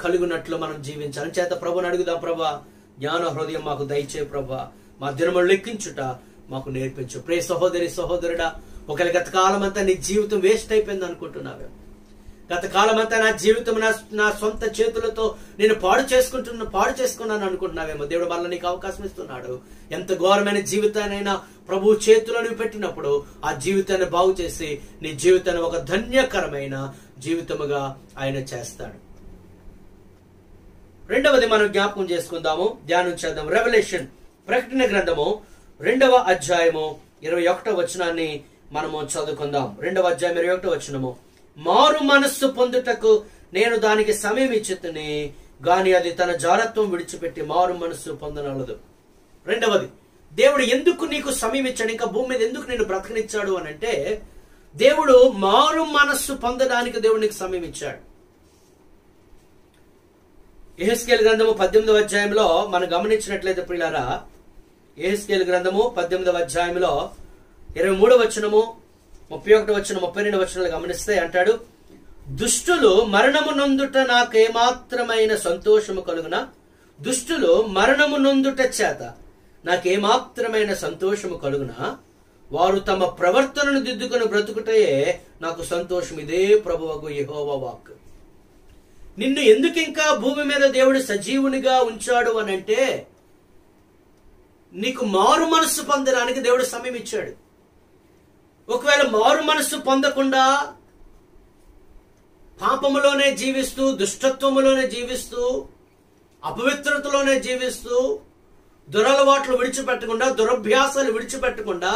కలుగునట్లు మనం జీవించాలి. చేత ప్రభుని అడుగుదాం, ప్రభా జ్ఞాన హృదయం మాకు దయచే ప్రభా, మా దినములు లెక్కించుట మాకు నేర్పించు. ప్రియ సహోదరుడా, ఒకవేళ గత కాలం అంతా నీ జీవితం వేస్ట్ అయిపోయింది అనుకుంటున్నావే, గత కాలం అంతా నా జీవితం నా సొంత చేతులతో నేను పాడు చేసుకున్నాను అనుకుంటున్నావేమో, దేవుడు మళ్ళీ నీకు అవకాశం ఇస్తున్నాడు. ఎంత ఘోరమైన జీవితాన్నైనా ప్రభు చేతిలో నువ్వు పెట్టినప్పుడు ఆ జీవితాన్ని బాగు చేసి నీ జీవితాన్ని ఒక ధన్యకరమైన జీవితముగా ఆయన చేస్తాడు. రెండవది మనం జ్ఞాపకం చేసుకుందాము, ధ్యానం చేద్దాం. రెవల్యూషన్ ప్రకటన గ్రంథము 2వ అధ్యాయము 21వ వచనాన్ని మనము చదువుకుందాం. 2వ అధ్యాయం 21వ వచనము, మారు మనస్సు పొందుటకు నేను దానికి సమయం ఇచ్చితిని గాని అది తన జారత్వం విడిచిపెట్టి మారు మనస్సు పొందనలదు. రెండవది, దేవుడు ఎందుకు నీకు సమయం ఇచ్చాడు, ఇంకా భూమి మీద ఎందుకు నేను బ్రతకనిచ్చాడు అని అంటే, దేవుడు మారు మనస్సు పొందడానికి దేవుడు నీకు సమయం ఇచ్చాడు. యెహెజ్కేలు గ్రంథము 18వ అధ్యాయంలో మనం గమనించినట్లయితే ప్రియులారా, యెహెజ్కేలు గ్రంథము 18వ అధ్యాయంలో 23వ వచనము 31వ వచనం 32వ వచనాలు గమనిస్తే అంటాడు, దుష్టులు మరణము నొందుట నాకేమాత్రమైన సంతోషము కలుగునా, దుష్టులు మరణము నొందుట చేత నాకేమాత్రమైన సంతోషము కలుగునా, వారు తమ ప్రవర్తనను దిద్దుకొని బ్రతుకుటయే నాకు సంతోషం. ఇదే ప్రభువగు యెహోవా వాక్కు. నిన్ను ఎందుకు ఇంకా భూమి మీద దేవుడు సజీవునిగా ఉంచాడు అని అంటే, నీకు మారు మనస్సు పొందడానికి దేవుడు సమయం ఇచ్చాడు. ఒకవేళ మారు మనస్సు పొందకుండా పాపములోనే జీవిస్తూ దుష్టత్వములోనే జీవిస్తూ అపవిత్రతలోనే జీవిస్తూ దురలవాట్లు విడిచిపెట్టకుండా, దురభ్యాసాలు విడిచిపెట్టకుండా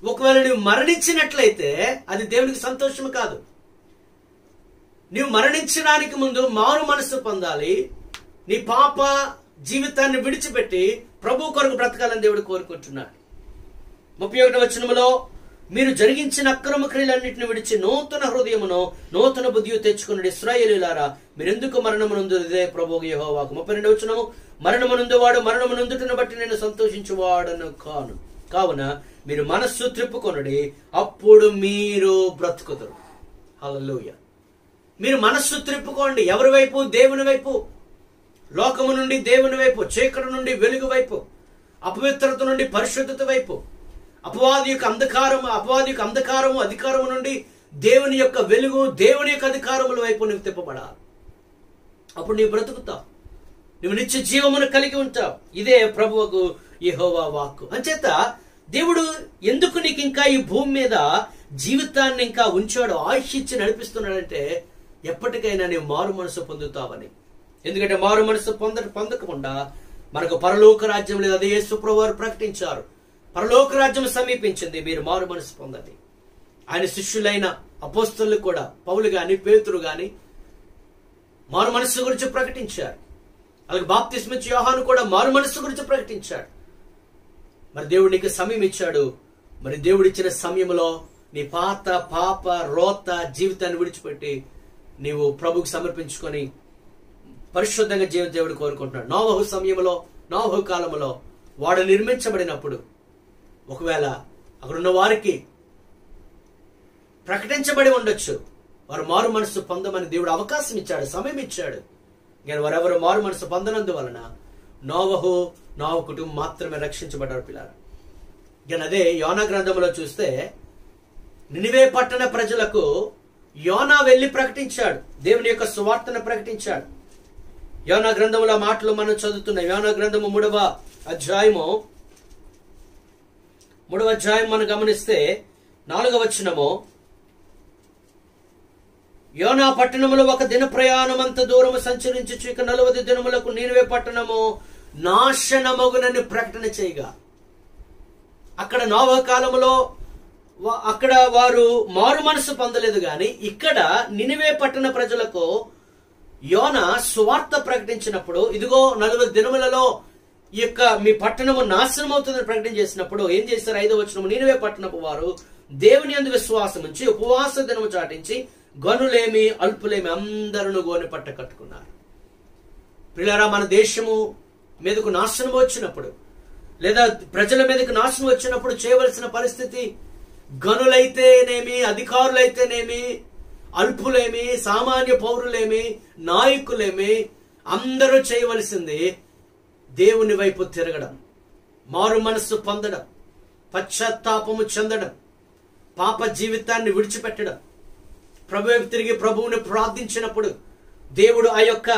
ఒకవేళ నువ్వు మరణించినట్లయితే అది దేవునికి సంతోషం కాదు. నీవు మరణించడానికి ముందు మారు మనసు పొందాలి. నీ పాప జీవితాన్ని విడిచిపెట్టి ప్రభు కొరకు బ్రతకాలని దేవుడు కోరుకుంటున్నాడు. 31వ వచనములో, మీరు జరిగించిన అక్రమ క్రియలన్నింటిని విడిచి నూతన హృదయమును నూతన బుద్ధియు తెచ్చుకుని ఇశ్రాయేలీయులారా, మీరెందుకు మరణమునందుదే ప్రభువు యెహోవాకు. 32వ వచనము, మరణమునందువాడు మరణమునందుటను బట్టి నేను సంతోషించువాడను కాను. కావున మీరు మనస్సు త్రిప్పుకొనుడి, అప్పుడు మీరు బ్రతుకుతారు. హల్లెలూయా. మీరు మనస్సు త్రిప్పుకోండి. ఎవరి వైపు? దేవుని వైపు. లోకము నుండి దేవుని వైపు, చీకటి నుండి వెలుగు వైపు, అపవిత్రత నుండి పరిశుద్ధత వైపు, అపవాది యొక్క అంధకారము అధికారము నుండి దేవుని యొక్క వెలుగు, దేవుని యొక్క అధికారముల వైపు నువ్వు తిప్పబడాలి. అప్పుడు నీవు బ్రతుకుతావు, నువ్వు నిత్య జీవమును కలిగి ఉంటావు. ఇదే ప్రభువుకు యెహోవా వాక్కు. అంచేత దేవుడు ఎందుకు నీకు ఇంకా ఈ భూమి మీద జీవితాన్ని ఇంకా ఉంచాడు, ఆయుష్ ఇచ్చి నడిపిస్తున్నాడంటే ఎప్పటికైనా నీవు మారు మనసు పొందుతావని. ఎందుకంటే మారు మనసు పొందకుండా మనకు పరలోక రాజ్యం లేదు. అదే యేసు ప్రభువు వారు ప్రకటించారు. పరలోక రాజ్యం సమీపించింది, మీరు మారు మనసు పొందండి. ఆయన శిష్యులైన అపోస్తలులు కూడా, పౌలు గాని పేతురు గాని మారు మనసు గురించి ప్రకటించారు. అలాగే బాప్తిస్మిచ్చి యోహాను కూడా మారు మనసు గురించి ప్రకటించాడు. మరి దేవుడు నీకు సమయం ఇచ్చాడు. మరి దేవుడు ఇచ్చిన సమయంలో నీ పాప రోత జీవితాన్ని విడిచిపెట్టి నీవు ప్రభుకు సమర్పించుకొని పరిశుద్ధంగా దేవుడు కోరుకుంటున్నాడు. నోవహు సమయంలో, నోవహు కాలంలో వాడు నిర్మించబడినప్పుడు ఒకవేళ అక్కడున్న వారికి ప్రకటించబడి ఉండొచ్చు, వారు మారు మనసు పొందమని దేవుడు అవకాశం ఇచ్చాడు, సమయం ఇచ్చాడు. కానీ వారెవరు మారు మనసు పొందనందువలన నోవహు కుటుంబం మాత్రమే రక్షించబడ్డారు పిల్లలు. కానీ అదే యోనా గ్రంథంలో చూస్తే నినివే పట్టణ ప్రజలకు యోనా వెళ్లి ప్రకటించాడు, దేవుని యొక్క సువార్తను ప్రకటించాడు. యోనా గ్రంథముల మాటలు మనం చదువుతున్నాం. యోనా గ్రంథము 3వ అధ్యాయము మనం గమనిస్తే 4వ వచనము, యోనా పట్టణములో ఒక దిన ప్రయాణం అంత దూరము సంచరించి ఇక 40 దినములకు నీనివే పట్టణము నాశనమగునని ప్రకటన చేయగా, అక్కడ నోవహు కాలములో అక్కడ వారు మారు మనసు పొందలేదు. గాని ఇక్కడ నినివే పట్టణ ప్రజలకు యోనా సువార్త ప్రకటించినప్పుడు, ఇదిగో 40 దినములలో ఈ యొక్క మీ పట్టణము నాశనం అవుతుందని ప్రకటన చేసినప్పుడు ఏం చేశారు? 5వ వచనము, నినివే పట్టణపు వారు దేవుని యందు విశ్వాసం ఉంచి ఉపవాస దినము చాటించి గనులేమి అల్పులేమి అందరూ గోనె పట్ట కట్టుకున్నారు. ప్రియులారా, మన దేశము మీదకు నాశనం వచ్చినప్పుడు లేదా ప్రజల మీదకు నాశనం వచ్చినప్పుడు చేయవలసిన పరిస్థితి, గనులైతేనేమి, అధికారులైతేనేమి, అల్పులేమి, సామాన్య పౌరులేమి, నాయకులేమి, అందరూ చేయవలసింది దేవుని వైపు తిరగడం, మారు మనస్సు పొందడం, పశ్చాత్తాపము చెందడం, పాప జీవితాన్ని విడిచిపెట్టడం, ప్రభు వైపు తిరిగి ప్రభువుని ప్రార్థించినప్పుడు దేవుడు ఆ యొక్క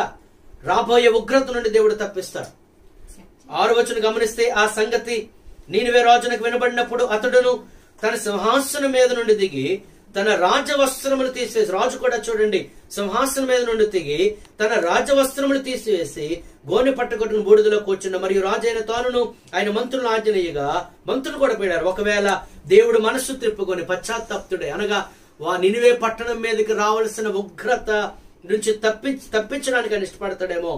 రాబోయే ఉగ్రత నుండి దేవుడు తప్పిస్తాడు. 6వ వచనం గమనిస్తే, ఆ సంగతి నీనివే రాజునకు వినబడినప్పుడు అతడును తన సింహాసనం మీద నుండి దిగి తన రాజవస్త్రములు తీసివేసి, రాజు కూడా చూడండి సింహాసనం మీద నుండి దిగి తన రాజవస్త్రములు తీసివేసి గోనె పట్టగొట్టుకుని బూడిదలో కూర్చున్న, మరియు రాజు అయిన తానును ఆయన మంత్రులను ఆజ్ఞనీయగా మంత్రులు కూడా పోయారు. ఒకవేళ దేవుడు మనస్సు తిప్పుకొని పశ్చాత్తాప్తుడే, అనగా నినివే పట్టణం మీదకి రావాల్సిన ఉగ్రత నుంచి తప్పించడానికి ఆయన ఇష్టపడతాడేమో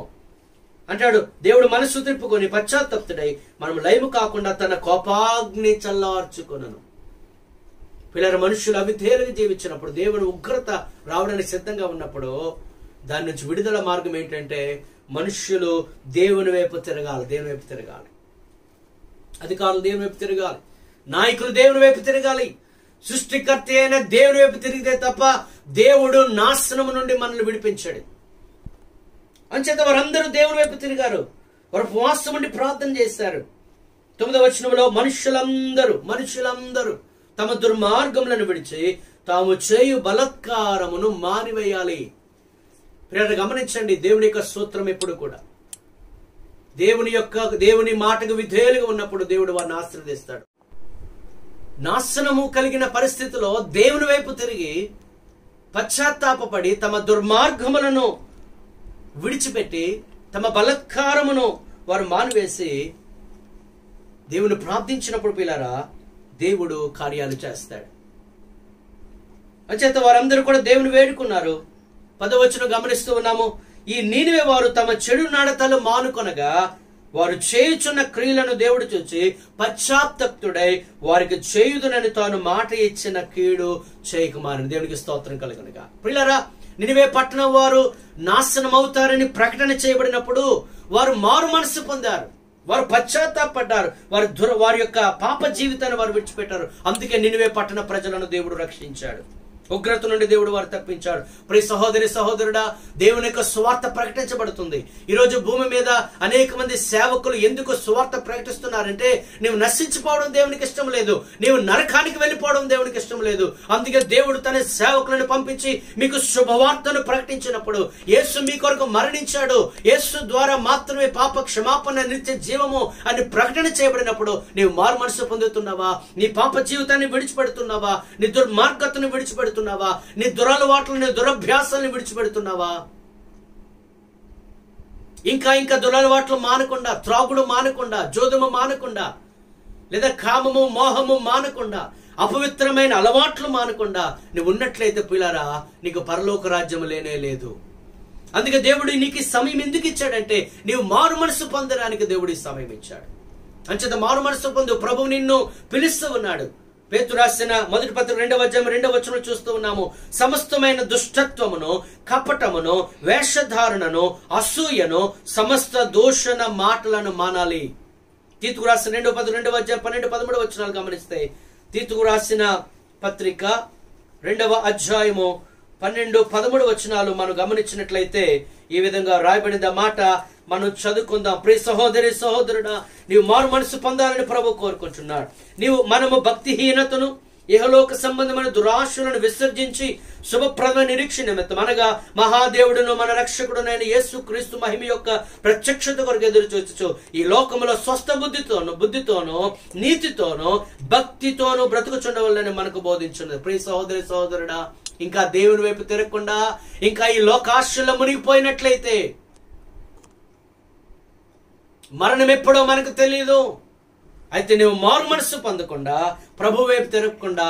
అంటాడు. దేవుడు మనస్సు తిప్పుకొని పశ్చాత్తాప్తుడై మనం లయము కాకుండా తన కోపాగ్ని చల్లార్చుకొనను. పిల్లల మనుషులు అవిధేయులుగా జీవించినప్పుడు, దేవుని ఉగ్రత రావడానికి సిద్ధంగా ఉన్నప్పుడు దాని నుంచి విడుదల మార్గం ఏంటంటే మనుష్యులు దేవుని వైపు తిరగాలి, దేవుని వైపు తిరగాలి, అధికారులు దేవుని వైపు తిరగాలి, నాయకులు దేవుని వైపు తిరగాలి, సృష్టికర్త అయిన దేవుని వైపు తిరిగితే తప్ప దేవుడు నాశనం నుండి మనల్ని విడిపించాడు. అంచేత వారందరూ దేవుని వైపు తిరిగారు, వారు ఉపవాసం ఉండి ప్రార్థన చేశారు. 9వ వచనంలో, మనుషులందరూ తమ దుర్మార్గములను విడిచి తాము చేయు బలత్కారమును మానివేయాలి. ప్రియరు గమనించండి, దేవుని యొక్క సూత్రం ఎప్పుడు కూడా దేవుని మాటకు విధేయులుగా ఉన్నప్పుడు దేవుడు వారిని ఆశీర్వదిస్తాడు. నాశనము కలిగిన పరిస్థితిలో దేవుని వైపు తిరిగి పశ్చాత్తాపపడి తమ దుర్మార్గములను విడిచిపెట్టి తమ బలత్కారమును వారు మానివేసి దేవుని ప్రార్థించినప్పుడు పిల్లరా దేవుడు కార్యాలు చేస్తాడు. అంచేత వారందరూ కూడా దేవుని వేడుకున్నారు. 10వ వచనం గమనిస్తూ ఉన్నాము. ఈ నీనివే వారు తమ చెడు నడతలు మానుకొనగా వారు చేయుచున్న క్రియలను దేవుడు చూచి పశ్చాత్తప్తుడై వారికి చేయుదునని తాను మాట ఇచ్చిన కీడు చేయకుమారని. దేవునికి స్తోత్రం కలుగునుగా. ప్రియులారా, నినివే పట్టణం వారు నాశనం అవుతారని ప్రకటన చేయబడినప్పుడు వారు మారు మనసు పొందారు. వారు పశ్చాత్తాపడ్డారు. వారి యొక్క పాప జీవితాన్ని వారు విడిచిపెట్టారు. అందుకే నినివే పట్టణ ప్రజలను దేవుడు రక్షించాడు. ఉగ్రత నుండి దేవుడు వారు తప్పించాడు. ప్రియ సహోదరి సహోదరుడా, దేవుని యొక్క సువార్త ప్రకటించబడుతుంది. ఈరోజు భూమి మీద అనేక మంది సేవకులు ఎందుకు సువార్త ప్రకటిస్తున్నారంటే నీవు నశించిపోవడం దేవునికి ఇష్టం లేదు, నీవు నరకానికి వెళ్ళిపోవడం దేవునికి ఇష్టం లేదు. అందుకే దేవుడు తన సేవకులను పంపించి మీకు శుభవార్తను ప్రకటించినప్పుడు, యేసు మీ కొరకు మరణించాడు, యేసు ద్వారా మాత్రమే పాప క్షమాపణ నిత్య జీవము అని ప్రకటన చేయబడినప్పుడు నీవు మారు మనసు పొందుతున్నావా? నీ పాప జీవితాన్ని విడిచిపెడుతున్నావా? నీ దుర్మార్గతను విడిచిపెడుతున్నావా? నీ దురలవాట్లని దురభ్యాసాలను విడిచిపెడుతున్నావా? ఇంకా దురలవాట్లు మానకుండా, త్రాగుడు మానకుండా, జోదము మానకుండా, లేదా కామము మోహము మానకుండా, అపవిత్రమైన అలవాట్లు మానకుండా నువ్వు ఉన్నట్లయితే పిల్లరా నీకు పరలోక రాజ్యం లేనే లేదు. అందుకే దేవుడు నీకు సమయం ఎందుకు ఇచ్చాడంటే నీవు మారు మనసు పొందడానికి దేవుడు సమయం ఇచ్చాడు. అంచేత మారు మనసు పొందు. ప్రభువు నిన్ను పిలుస్తూ ఉన్నాడు. పేతురు రాసిన మొదటి పత్రిక 2వ అధ్యాయం 2వ వచనం చూస్తూ ఉన్నాము. సమస్తమైన దుష్టత్వమును, కపటమును, వేషధారణను, అసూయను, సమస్త దూషణ మాటలను మానాలి. తీతుకు రాసిన 2వ పత్రిక 2వ అధ్యాయం 12, 13 వచనాలు గమనిస్తే తీతుకు రాసిన పత్రిక 2వ అధ్యాయము 12, 13 వచనాలు మనం గమనించినట్లయితే ఈ విధంగా రాయబడిన మాట మనం చదువుకుందాం. ప్రియ సహోదరి సహోదరుడా, నీవు మారు మనసు పొందాలని ప్రభు కోరుకుంటున్నాడు. మనము భక్తిహీనతను, ఇహలోక సంబంధమైన దురాశలను విసర్జించి శుభప్రదమైన నిరీక్షణ నిమిత్తం అనగా మహాదేవుడును మన రక్షకుడునైన యేసు క్రీస్తు మహిమ యొక్క ప్రత్యక్షత కొరకు ఎదురు చూచు ఈ లోకములో స్వస్థ బుద్ధితోనూ నీతితోనూ భక్తితోనూ బ్రతుకుచుండవల్లని మనకు బోధించున్నది. ప్రియ సహోదరి సహోదరుడా, ఇంకా దేవుని వైపు తిరగకుండా ఇంకా ఈ లోకాశలో మునిగిపోయినట్లయితే మరణం ఎప్పుడో మనకు తెలియదు. అయితే నువ్వు మారు మనసు పొందకుండా, ప్రభు వైపు తిరగకుండా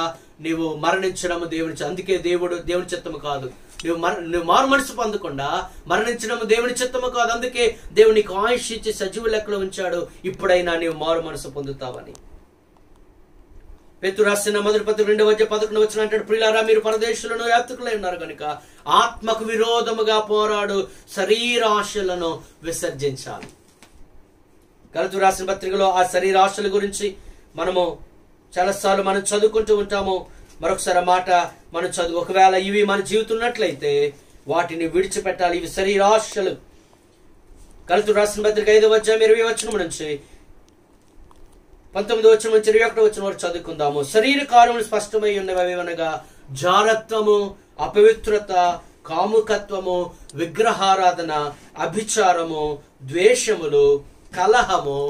నీవు మరణించడము దేవుని, అందుకే దేవుని చిత్తము కాదు. నువ్వు మారు మనసు పొందకుండా మరణించడము దేవుని చిత్తము కాదు. అందుకే దేవుడు నీకు ఆయుష్ ఇచ్చి సజీవ లెక్కలో ఉంచాడు. ఇప్పుడైనా నీవు మారు మనసు పొందుతావని. పేతురు రాసిన మొదటి పత్రిక 2వ అధ్యాయం 11 వచనం అంటాడు, ప్రియులారా మీరు పరదేశులను యాత్రికులై ఉన్నారు కనుక ఆత్మకు విరోధముగా పోరాడు శరీరాశలను విసర్జించాలి. గలతీ రాసిన పత్రికలో ఆ శరీరాశల గురించి మనము చాలాసార్లు మనం చదువుకుంటూ ఉంటాము. మరొకసారి మాట మనం ఒకవేళ ఇవి మన జీవితం ఉన్నట్లయితే వాటిని విడిచిపెట్టాలి. ఇవి శరీరాశలు. గలతీ రాసిన పత్రిక 5వ అధ్యాయం 20వ వచనం నుంచి 19వ వచనం నుంచి 21వ వచనం వరకు చదువుకుందాము. శరీర కార్యములు స్పష్టమై ఉన్నవి అనగా జారత్వము, అపవిత్రత, కాముకత్వము, విగ్రహారాధన, అభిచారము, ద్వేషములు, కలహము,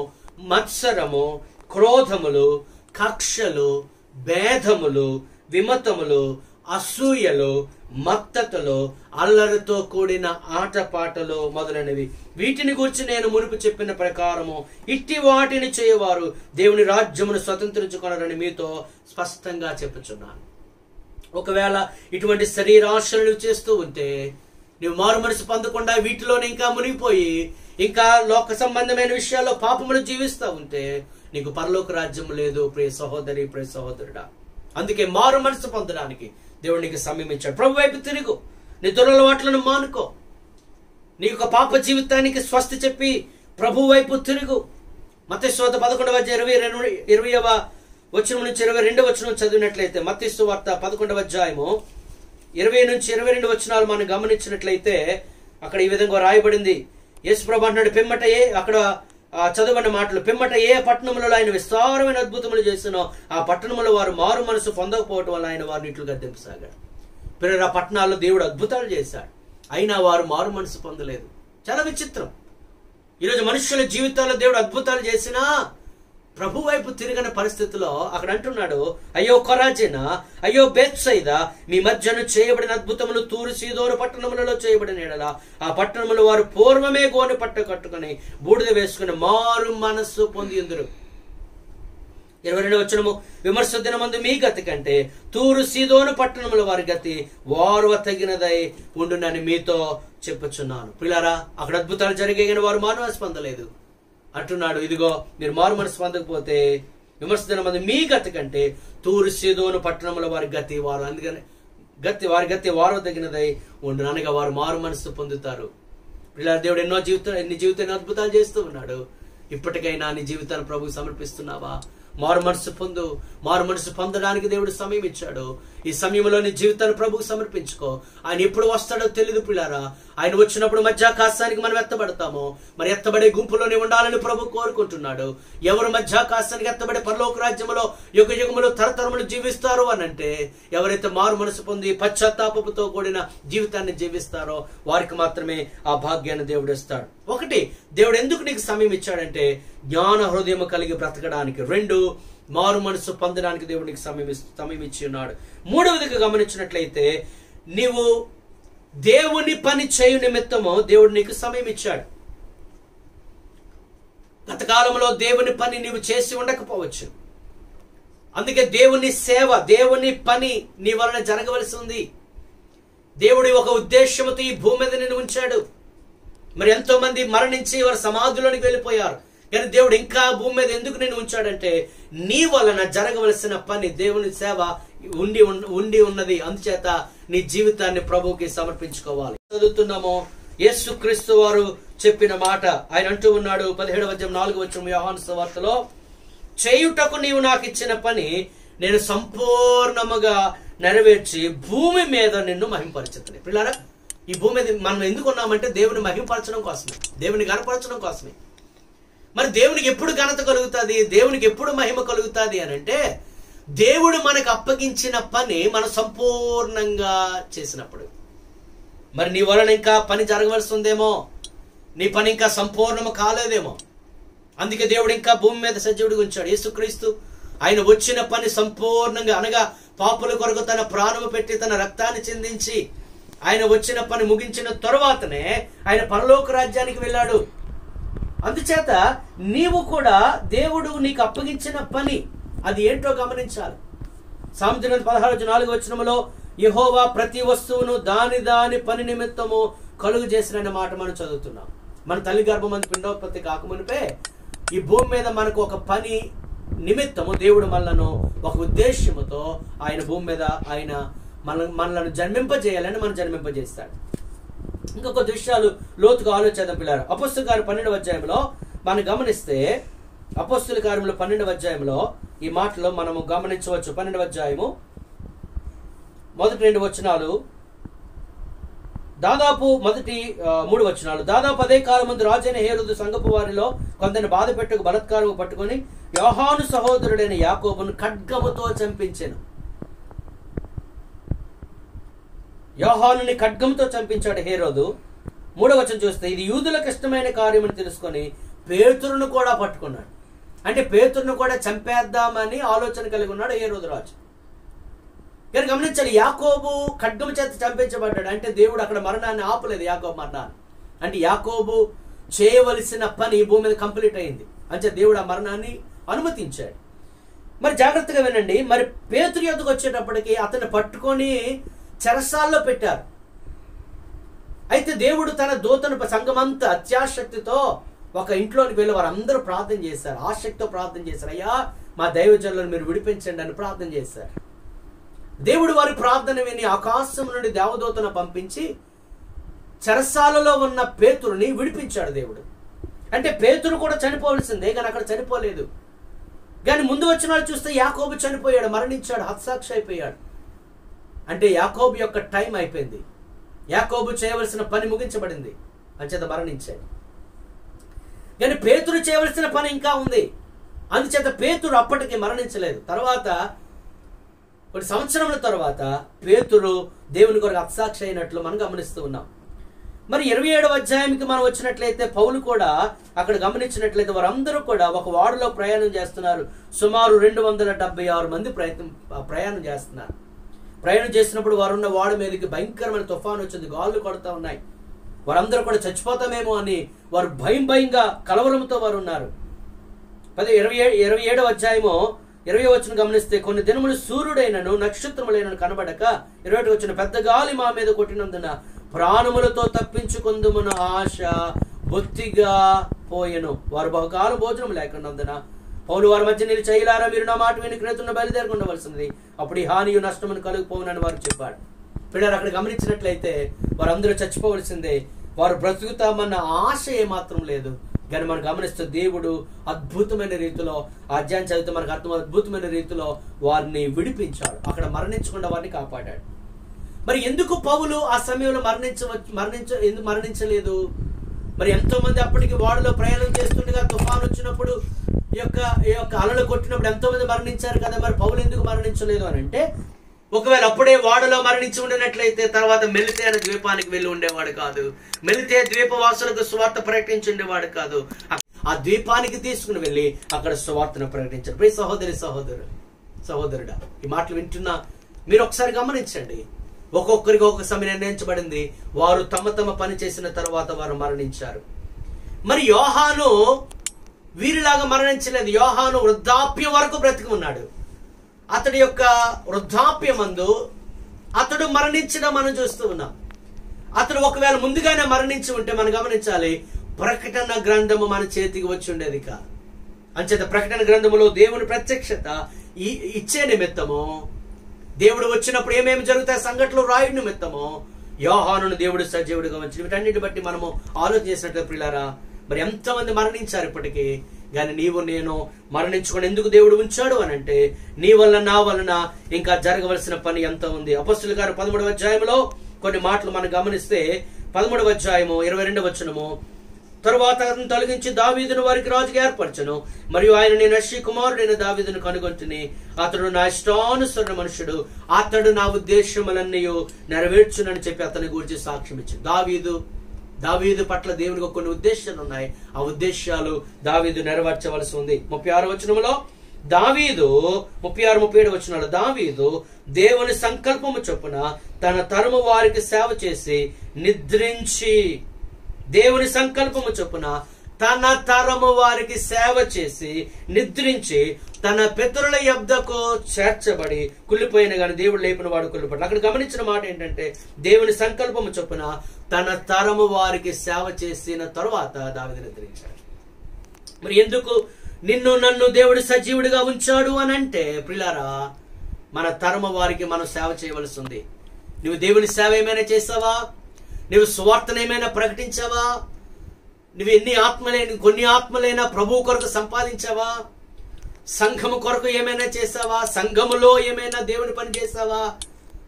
మత్సరము, క్రోధములు, కక్షలు, భేదములు, విమతములు, అసూయలు, మత్తతలు, అల్లరితో కూడిన ఆటపాటలు మొదలైనవి. వీటిని గురించి నేను మునుపు చెప్పిన ప్రకారము ఇట్టి వాటిని చేయవారు దేవుని రాజ్యమును స్వతంత్రించుకొనరని మీతో స్పష్టంగా చెప్పుచున్నాను. ఒకవేళ ఇటువంటి శరీరాశలను చేస్తూ ఉంటే నువ్వు మారు మనసు పొందకుండా వీటిలోనే ఇంకా మునిగిపోయి ఇంకా లోక సంబంధమైన విషయాల్లో పాపములు జీవిస్తూ ఉంటే నీకు పరలోక రాజ్యం లేదు. ప్రియ సహోదరి, ప్రియ సహోదరుడా, అందుకే మారు మనసు పొందడానికి దేవుడు నీకు సమయం ఇచ్చాడు. ప్రభు వైపు తిరుగు, నీ దురలవాట్లను మానుకో, నీ యొక్క పాప జీవితానికి స్వస్తి చెప్పి ప్రభు వైపు తిరుగు. మత్తయి సువార్త 11వ అధ్యాయం 20వ వచనం నుంచి 22వ వచనం చదివినట్లయితే మత్తయి సువార్త 11వ అధ్యాయము 20 నుంచి 22 వచనాలు మనం గమనించినట్లయితే అక్కడ ఈ విధంగా రాయబడింది. యేసు ప్రభు అంటున్నాడు, అక్కడ చదవని మాటలు, పిమ్మట ఏ పట్టణంలో ఆయన విస్తారమైన అద్భుతములు చేసినో ఆ పట్టణంలో వారు మారు మనసు పొందకపోవటం వల్ల ఆయన వారిని ఇట్లు గద్దెంపసాగాడు. పిల్లలు, ఆ పట్టణాల్లో దేవుడు అద్భుతాలు చేశాడు, అయినా వారు మారు మనసు పొందలేదు. చాలా విచిత్రం. ఈరోజు మనుషుల జీవితాల్లో దేవుడు అద్భుతాలు చేసినా ప్రభు వైపు తిరిగిన పరిస్థితిలో అక్కడ అంటున్నాడు, అయ్యో కొరాజిన, అయ్యో బేత్సైదా, మీ మధ్యను చేయబడిన అద్భుతములు తూరు సీదోను పట్టణములలో చేయబడిన ఎడల ఆ పట్టణములు వారు పూర్వమే గోనె పట్ట కట్టుకుని బూడిద వేసుకుని మారు మనస్సు పొందిందురు. 22వ వచనము, విమర్శ దినమందు మీ గతి కంటే తూరు సీదోను పట్టణముల వారి గతి వారు తగినదై ఉండునని మీతో చెప్పుచున్నాను. పిల్లారా, అక్కడ అద్భుతాలు జరిగే కానీ వారు మారు మనసు పొందలేదు అంటున్నాడు. ఇదిగో మీరు మారు మనసు పొందకపోతే విమర్శ దినమందు మీ గతి కంటే తూరు సీదోను పట్టణముల వారి గతి వారు అందుకని వారి గతి వారు తగినదై ఉండును అనగా వారు మారు మనసు పొందుతారు. పిల్లారా, దేవుడు ఎన్ని జీవితాన్ని అద్భుతాలు చేస్తూ ఉన్నాడు. ఇప్పటికైనా నీ జీవితాన్ని ప్రభువు సమర్పిస్తున్నావా? మారు మనసు పొందడానికి దేవుడు సమయం ఇచ్చాడు. ఈ సమయంలో నీ జీవితాన్ని ప్రభువుకు సమర్పించుకో. ఆయన ఎప్పుడు వస్తాడో తెలియదు పిల్లారా. ఆయన వచ్చినప్పుడు మధ్యాకాశానికి మనం ఎత్తబడతాము. మరి ఎత్తబడే గుంపులోనే ఉండాలని ప్రభు కోరుకుంటున్నాడు. ఎవరు మధ్యాకాశానికి ఎత్తబడే పరలోక రాజ్యంలో యుగ యుగములు తరతరములు జీవిస్తారు అనంటే ఎవరైతే మారు మనసు పొంది పశ్చాత్తాపంతో కూడిన జీవితాన్ని జీవిస్తారో వారికి మాత్రమే ఆ భాగ్యాన్ని దేవుడు ఇస్తాడు. ఒకటి, దేవుడు ఎందుకు నీకు సమయం ఇచ్చాడంటే జ్ఞాన హృదయం కలిగి బ్రతకడానికి. 2, మారు మనసు పొందడానికి దేవుడు నీకు సమయం ఇచ్చి ఉన్నాడు. 3వదిగా గమనించినట్లయితే నీవు దేవుని పని చేయు నిమిత్తము దేవుడు నీకు సమయం ఇచ్చాడు. గతకాలంలో దేవుని పని నీవు చేసి ఉండకపోవచ్చు. అందుకే దేవుని సేవ, దేవుని పని నీ వలన జరగవలసి ఉంది. దేవుడి ఒక ఉద్దేశంతో ఈ భూమి మీద నిన్ను ఉంచాడు. మరి ఎంతో మంది మరణించి వారు సమాధిలోనికి వెళ్ళిపోయారు. కానీ దేవుడు ఇంకా భూమి మీద ఎందుకు నేను ఉంచాడంటే నీ వలన జరగవలసిన పని, దేవుని సేవ ఉండి ఉన్నది. అందుచేత నీ జీవితాన్ని ప్రభువుకి సమర్పించుకోవాలి. చదువుతున్నాము యేసుక్రీస్తు వారు చెప్పిన మాట. ఆయన అంటూ ఉన్నాడు 17వ అధ్యాయం 4వ వచనం యోహాను సువార్తలో, చేయుటకు నీవు నాకు ఇచ్చిన పని నేను సంపూర్ణముగా నెరవేర్చి భూమి మీద నిన్ను మహింపరచుతాను. పిల్లారా, ఈ భూమి మీద మనం ఎందుకు ఉన్నామంటే దేవుని మహింపరచడం కోసమే, దేవుని గణపరచడం కోసమే. మరి దేవునికి ఎప్పుడు ఘనత కలుగుతుంది, దేవునికి ఎప్పుడు మహిమ కలుగుతుంది అని అంటే దేవుడు మనకు అప్పగించిన పని మనం సంపూర్ణంగా చేసినప్పుడు. మరి నీ వలన ఇంకా పని జరగవలసి ఉందేమో, నీ పని ఇంకా సంపూర్ణము కాలేదేమో. అందుకే దేవుడు ఇంకా భూమి మీద సజీవుడిగా ఉంచాడు. యేసుక్రీస్తు ఆయన వచ్చిన పని సంపూర్ణంగా, అనగా పాపుల కొరకు తన ప్రాణము పెట్టి తన రక్తాన్ని చిందించి ఆయన వచ్చిన పని ముగించిన తరువాతనే ఆయన పరలోక రాజ్యానికి వెళ్ళాడు. అందుచేత నీవు కూడా దేవుడు నీకు అప్పగించిన పని అది ఏంటో గమనించాలి. సామెతల 16:4 వచనములో యెహోవా ప్రతి వస్తువును దాని పని నిమిత్తము కలుగు చేసిన మాట మనం చదువుతున్నాం. మన తల్లి గర్భమందు పిండోత్పత్తి కాకమునిపే ఈ భూమి మీద మనకు ఒక పని నిమిత్తము దేవుడు మనలను ఒక ఉద్దేశ్యముతో ఆయన భూమి మీద ఆయన మనలను జన్మింపజేయాలని మనం జన్మింపజేస్తాడు. ఇంకొక విషయాలు లోతుగా ఆలోచిద్దాం పిల్లలు. అపోస్తలుల కార్యం 12వ అధ్యాయంలో మనం గమనిస్తే, అపోస్తలుల కార్యంలో 12వ అధ్యాయంలో ఈ మాటలో మనము గమనించవచ్చు. 12వ అధ్యాయము మొదటి 2 వచనాలు, దాదాపు మొదటి 3 వచనాలు. దాదాపు అదే కాలం ముందు రాజైన హేరోదు సంగపు వారిలో కొందరిని బాధ పెట్టుకు బలత్కారము పట్టుకొని యోహాను సహోదరుడైన యాకోబును ఖడ్గముతో చంపించెను. యోహానుని ఖడ్గంతో చంపించాడు హేరోదు. 3వ వచనం చూస్తే, ఇది యూదులకు ఇష్టమైన కార్యమని తెలుసుకొని పేతురును కూడా పట్టుకున్నాడు. అంటే పేతురును కూడా చంపేద్దామని ఆలోచన కలిగి ఉన్నాడు హేరోదు రాజు. కానీ గమనించాలి, యాకోబు ఖడ్గము చేత చంపించబడ్డాడు. అంటే దేవుడు అక్కడ మరణాన్ని ఆపలేదు, యాకోబు మరణాన్ని. అంటే యాకోబు చేయవలసిన పని ఈ భూమి మీద కంప్లీట్ అయింది. అంటే దేవుడు ఆ మరణాన్ని అనుమతించాడు. మరి జాగ్రత్తగా వినండి. మరి పేతురు యొద్దకు వచ్చేటప్పటికి అతన్ని పట్టుకొని చెరసాల్లో పెట్టారు. అయితే దేవుడు తన దూతను సంఘమంతా అత్యాశక్తితో ఒక ఇంట్లోనికి వెళ్ళి వారందరూ ప్రార్థన చేశారు. ఆసక్తితో ప్రార్థన చేశారు. అయ్యా మా దైవజనులను మీరు విడిపించండి అని ప్రార్థన చేశారు. దేవుడు వారి ప్రార్థన విని ఆకాశం నుండి దేవదూతను పంపించి చెరసాలలో ఉన్న పేతురుని విడిపించాడు దేవుడు. అంటే పేతురు కూడా చనిపోవలసిందే, కానీ అక్కడ చనిపోలేదు. కానీ ముందు వచ్చిన వాళ్ళు చూస్తే యాకోబు చనిపోయాడు, మరణించాడు, హతసాక్షి అయిపోయాడు. అంటే యాకోబు యొక్క టైం అయిపోయింది, యాకోబు చేయవలసిన పని ముగించబడింది, అంచేత మరణించాడు. కానీ పేతురు చేయవలసిన పని ఇంకా ఉంది, అందుచేత పేతురు అప్పటికి మరణించలేదు. తర్వాత కొన్ని సంవత్సరముల తర్వాత పేతురు దేవుని కొరకు హతసాక్షి అయినట్లు మనం గమనిస్తూ ఉన్నాం. మరి 27వ అధ్యాయానికి మనం వచ్చినట్లయితే పౌలు కూడా అక్కడ గమనించినట్లయితే వారందరూ కూడా ఒక ఓడలో ప్రయాణం చేస్తున్నారు. సుమారు 276 మంది ప్రయాణం చేస్తున్నారు. ప్రయాణం చేసినప్పుడు వారున్న ఓడ మీదకి భయంకరమైన తుఫాను వచ్చింది, గాలులు కొడతా ఉన్నాయి. వారందరూ కూడా చచ్చిపోతామేమో అని వారు భయంగా కలవరంతో వారు ఉన్నారు. 27వ అధ్యాయము 20వ వచనం గమనిస్తే, కొన్ని దినములు సూర్యుడైనను నక్షత్రములైనను కనబడక 21వ వచనం, పెద్ద గాలి మా మీద కొట్టినందున ప్రాణములతో తప్పించుకుందుమన్న ఆశ బొత్తిగా పోయెను. వారు బహుకాలం భోజనం లేకున్నందున పౌలు వారి మధ్య నిలిచి, అయ్యలారా, మీరు నా మాట విని క్రేతున్న బయలుదేరకుండవలసింది, అప్పుడు ఈ హానియు నష్టమును కలుగుపోవునని వారు చెప్పాడు. పిల్లలు అక్కడ గమనించినట్లయితే వారందరూ చచ్చిపోవలసిందే, వారు బ్రతుకుతామన్న ఆశ ఏమాత్రం లేదు. కానీ మనం గమనిస్తూ దేవుడు అద్భుతమైన రీతిలో అధ్యాయం చదివితే మనకు అర్థం, అద్భుతమైన రీతిలో వారిని విడిపించాడు, అక్కడ మరణించకుండా వారిని కాపాడాడు. మరి ఎందుకు పౌలు ఆ సమయంలో ఎందుకు మరణించలేదు? మరి ఎంతో మంది అప్పటికి ఓడలో ప్రయాణం చేస్తుండగా తుఫాను వచ్చినప్పుడు ఈ యొక్క అలలు కొట్టినప్పుడు ఎంతో మంది మరణించారు కదా, మరి పౌలు ఎందుకు మరణించలేదు అని అంటే, ఒకవేళ అప్పుడే ఓడలో మరణించి ఉండినట్లయితే తర్వాత మెలితే అనే ద్వీపానికి వెళ్ళి ఉండేవాడు కాదు. మెలితే ద్వీపవాసులకు సువార్త ప్రకటించి ఉండేవాడు కాదు. ఆ ద్వీపానికి తీసుకుని వెళ్ళి అక్కడ సువార్తను ప్రకటించారు. ప్రియ సహోదరుడా, ఈ మాటలు వింటున్నా మీరు ఒకసారి గమనించండి. ఒక్కొక్కరికి ఒక్కొక్క సమయం నిర్ణయించబడింది. వారు తమ పని చేసిన తర్వాత వారు మరణించారు. మరి యోహాను వీరిలాగా మరణించలేదు. యోహాను వృద్ధాప్యం వరకు బ్రతికి ఉన్నాడు. అతడి యొక్క వృద్ధాప్యమందు అతడు మరణించడం మనం చూస్తూ ఉన్నాం. అతడు ఒకవేళ ముందుగానే మరణించి ఉంటే మనం గమనించాలి, ప్రకటన గ్రంథము మన చేతికి వచ్చి ఉండేది కాదు. అంచేత ప్రకటన గ్రంథములో దేవుని ప్రత్యక్షత ఇచ్చే నిమిత్తము, దేవుడు వచ్చినప్పుడు ఏమేమి జరుగుతాయి సంఘటనలు రాయుడి నిమిత్తము యోహానును దేవుడు సజీవుడిగా ఉంచి, వీటన్నిటి బట్టి మనము ఆలోచన చేసినట్టు ప్రియులారా, మరి ఎంతమంది మరణించారు ఇప్పటికీ. కానీ నీవు నేను మరణించుకొని ఎందుకు దేవుడు ఉంచాడు అని అంటే, నీ వల్ల నా వలన ఇంకా జరగవలసిన పని ఎంత ఉంది. అపొస్తలుల కార్యం 13వ అధ్యాయంలో కొన్ని మాటలు మనం గమనిస్తే, 13వ అధ్యాయము 22వ వచనము, తరువాత అతను తొలగించి దావీదును వారికి రాజుగా ఏర్పరచను, మరియు ఆయన నేను యెష్షయి కుమారుడైన దావీదును కనుగొంటిని, అతడు నా ఇష్టానుసరణ మనుషుడు, అతడు నా ఉద్దేశములన్నీ నెరవేర్చునని చెప్పి అతని గురించి సాక్ష్యం ఇచ్చింది. దావీదు పట్ల దేవునికి కొన్ని ఉద్దేశాలు ఉన్నాయి. ఆ ఉద్దేశాలు దావీదు నెరవేర్చవలసి ఉంది. 36వ వచనములో దావీదు, 36, 37 వచనాలు, దావీదు దేవుని సంకల్పము చొప్పున తన తరము వారికి సేవ చేసి నిద్రించి, దేవుని సంకల్పము చొప్పున తన తరము వారికి సేవ చేసి నిద్రించి తన పితరుల యొద్దకు చేర్చబడి కుళ్ళిపోయిన గాని దేవుడు లేపిన వాడు కుళ్ళిపడు. అక్కడ గమనించిన మాట ఏంటంటే, దేవుని సంకల్పము చొప్పున తన తరము వారికి సేవ చేసిన తరువాత దావీదు నిద్రించాడు. మరి ఎందుకు నిన్ను నన్ను దేవుడు సజీవుడిగా ఉంచాడు అని అంటే, ప్రియులారా, మన తరము వారికి మనం సేవ చేయవలసి ఉంది. నువ్వు దేవుని సేవ ఏమైనా చేసావా? నువ్వు సువార్తను ఏమైనా ప్రకటించావా? నువ్వు కొన్ని ఆత్మలైనా ప్రభువు కొరకు సంపాదించావా? సంఘము కొరకు ఏమైనా చేసావా? సంఘములో ఏమైనా దేవుని పని చేసావా?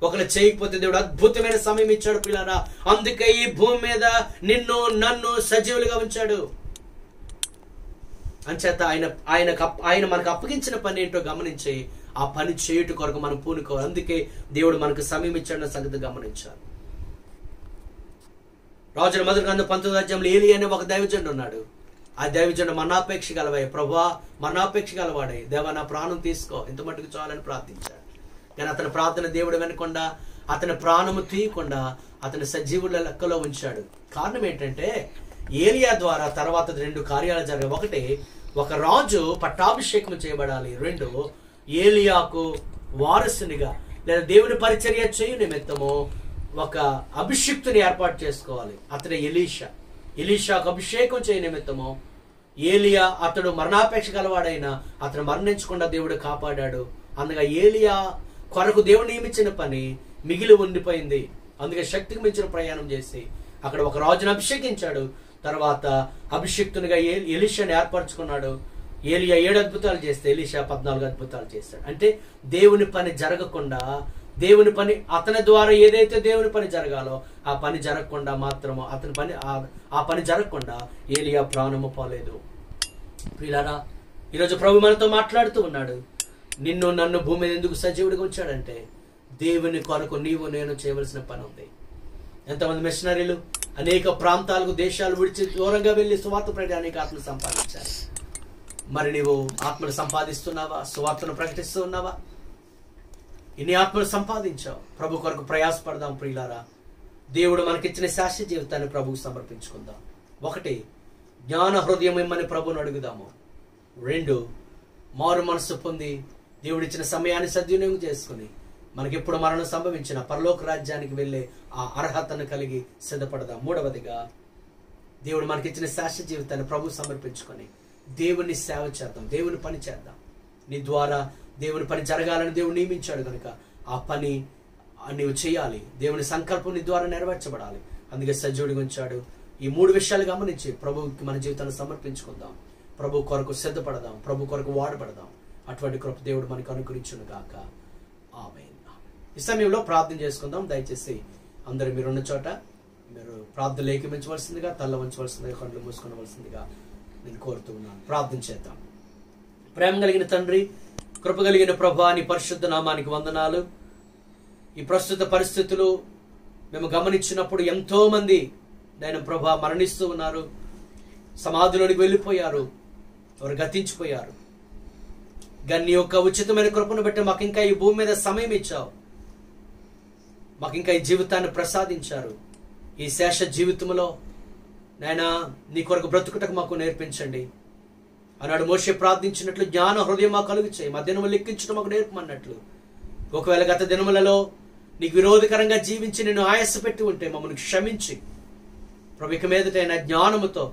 ఒకరు చేయకపోతే దేవుడు అద్భుతమైన సమయం ఇచ్చాడు పిల్లరా. అందుకే ఈ భూమి మీద నిన్ను నన్ను సజీవులుగా ఉంచాడు. అంచేత ఆయన మనకు అప్పగించిన పని ఏంటో గమనించి ఆ పని చేయుట కొరకు మనం పూనుకోవాలి. అందుకే దేవుడు మనకు సమయం ఇచ్చాడన్న సంగతి గమనించాలి. రాజుల మొదటి గ్రంథం 19వ అధ్యాయంలో ఏలి అనే ఒక దైవజనుడు ఉన్నాడు. ఆ దైవజనుడు మరణాపేక్ష గలవాయి, ప్రభువా మరణాపేక్ష గలవాడై, దేవా నా ప్రాణం తీసుకో, ఇంత మటుకు చాలని ప్రార్థించాడు. కానీ అతని ప్రార్థన దేవుడు వినకుండా, అతని ప్రాణము తీయకుండా అతని సజీవుల లెక్కలో ఉంచాడు. కారణం ఏంటంటే, ఏలియా ద్వారా తర్వాత 2 కార్యాలు జరిగాయి. ఒకటి, ఒక రాజు పట్టాభిషేకం చేయబడాలి. 2, ఏలియాకు వారసునిగా లేదా దేవుని పరిచర్య చేయు నిమిత్తము ఒక అభిషిక్తుని ఏర్పాటు చేసుకోవాలి. అతడే ఎలీషాకు అభిషేకం చేయ నిమిత్తము ఏలియా, అతడు మరణాపేక్ష గలవాడైనా అతను మరణించకుండా దేవుడు కాపాడాడు. అందుగా ఏలియా కొరకు దేవుడు నియమించిన పని మిగిలి ఉండిపోయింది. అందుకే శక్తికి మించిన ప్రయాణం చేసి అక్కడ ఒక రాజును అభిషేకించాడు. తర్వాత అభిషిక్తునిగా ఎలీషాని ఏర్పరచుకున్నాడు. ఏలియా 7 అద్భుతాలు చేస్తే ఎలీషా 14 అద్భుతాలు చేస్తాడు. అంటే దేవుని పని జరగకుండా, దేవుని పని అతని ద్వారా ఏదైతే దేవుని పని జరగాలో ఆ పని జరగకుండా మాత్రము ఆ పని జరగకుండా ఏలియా ప్రాణము పోలేదు. ప్రియులారా, ఈరోజు ప్రభు మనతో మాట్లాడుతూ ఉన్నాడు. నిన్ను నన్ను భూమి మీద ఎందుకు సజీవుడిగా ఉంచాడంటే, దేవుని కొరకు నీవు నేను చేయవలసిన పని ఉంది. ఎంతమంది మిషనరీలు అనేక ప్రాంతాలకు దేశాలు విడిచి దూరంగా వెళ్ళి సువార్త ప్రకటించడానికి ఆత్మను సంపాదించారు. మరి నీవు ఆత్మను సంపాదిస్తున్నావా? సువార్తను ప్రకటిస్తూ ఉన్నావా? ఇన్ని ఆత్మలు సంపాదించావు. ప్రభు కొరకు ప్రయాసపడదాం ప్రియులారా. దేవుడు మనకిచ్చిన శాశ్వత జీవితాన్ని ప్రభువుకు సమర్పించుకుందాం. 1, జ్ఞాన హృదయం ఇమ్మని ప్రభువును అడుగుదాము. 2, మారు మనసు పొంది దేవుడిచ్చిన సమయాన్ని సద్వినియోగం చేసుకుని మనకెప్పుడు మరణం సంభవించిన పరలోక రాజ్యానికి వెళ్ళే ఆ అర్హతను కలిగి సిద్ధపడదాం. 3వదిగా దేవుడు మనకిచ్చిన శాశ్వత జీవితాన్ని ప్రభువు సమర్పించుకొని దేవుని సేవ చేద్దాం, దేవుని పని చేద్దాం. నీ ద్వారా దేవుని పని జరగాలని దేవుడు నియమించాడు కనుక ఆ పని నీవు చేయాలి. దేవుని సంకల్పం నీ ద్వారా నెరవేర్చబడాలి. అందుకే సజీవుడిగా ఉంచాడు. ఈ 3 విషయాలు గమనించి ప్రభువుకి మన జీవితాన్ని సమర్పించుకుందాం. ప్రభు కొరకు సిద్ధపడదాం, ప్రభు కొరకు వాడబడదాం. అటువంటి కృప దేవుడు మనకు అనుగ్రహించును గాక. ఆమేన్. ఈ సమయంలో ప్రార్థన చేసుకుందాం. దయచేసి అందరూ మీరున్న చోట మీరు ప్రార్థనలు ఏకీమించవలసిందిగా, తల్ల వంచవలసిందిగా, కళ్ళు మూసుకునవలసిందిగా నేను కోరుతూ ఉన్నాను. ప్రార్థన చేద్దాం. ప్రేమ కలిగిన తండ్రి, కృప కలిగిన ప్రభువా, నీ పరిశుద్ధ నామానికి వందనాలు. ఈ ప్రస్తుత పరిస్థితులు మేము గమనించినప్పుడు ఎంతో మంది నేను ప్రభువా మరణిస్తూ ఉన్నారు, సమాధిలోనికి వెళ్ళిపోయారు, వారు గతించిపోయారు. కానీ నీ యొక్క ఉచితమైన కృపను బట్టి మాకు ఇంకా ఈ భూమి మీద సమయం ఇచ్చావు, మాకు ఇంకా ఈ జీవితాన్ని ప్రసాదించారు. ఈ శేష జీవితంలో నాయనా నీ కొరకు బ్రతుకుటకు మాకు నేర్పించండి. ఆనాడు మోషే ప్రార్థించినట్లు జ్ఞాన హృదయం మాకు కలుగు చేయి, మా దినములు లెక్కించడం మాకు నేర్పమన్నట్లు. ఒకవేళ గత దినములలో నీకు విరోధకరంగా జీవించి నేను ఆయాస పెట్టి ఉంటే మమ్మల్ని క్షమించి ప్రభు ఇక మీదటైనా జ్ఞానముతో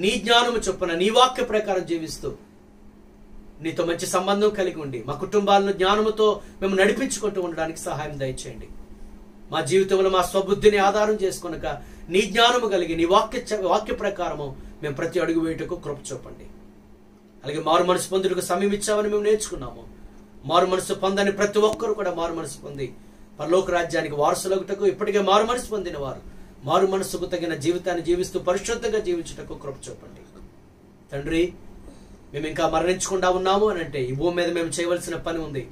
నీ జ్ఞానము చొప్పున నీ వాక్య ప్రకారం జీవిస్తూ నీతో మంచి సంబంధం కలిగి ఉండి మా కుటుంబాలను జ్ఞానముతో మేము నడిపించుకుంటూ ఉండడానికి సహాయం దయచేయండి. మా జీవితంలో మా స్వబుద్ధిని ఆధారం చేసుకొనక నీ జ్ఞానము కలిగి నీ వాక్య ప్రకారము మేము ప్రతి అడుగు వేయుటకు కృప చూపండి. అలాగే మారు మనసు పొందుటకు సమయం ఇచ్చామని మేము నేర్చుకున్నాము. మారు మనసు పొందని ప్రతి ఒక్కరు కూడా మారు మనసు పొంది పరలోక రాజ్యానికి వారసులగుటకు ఇప్పటికే మారు మనసు పొందిన వారు మారు మనసుకు తగిన జీవితాన్ని జీవిస్తూ పరిశుద్ధంగా జీవించుటకు కృప చూపండి. తండ్రి, మేము ఇంకా మరణించకుండా ఉన్నాము అని అంటే ఈ భూమి మీద మేము చేయవలసిన పని ఉంది.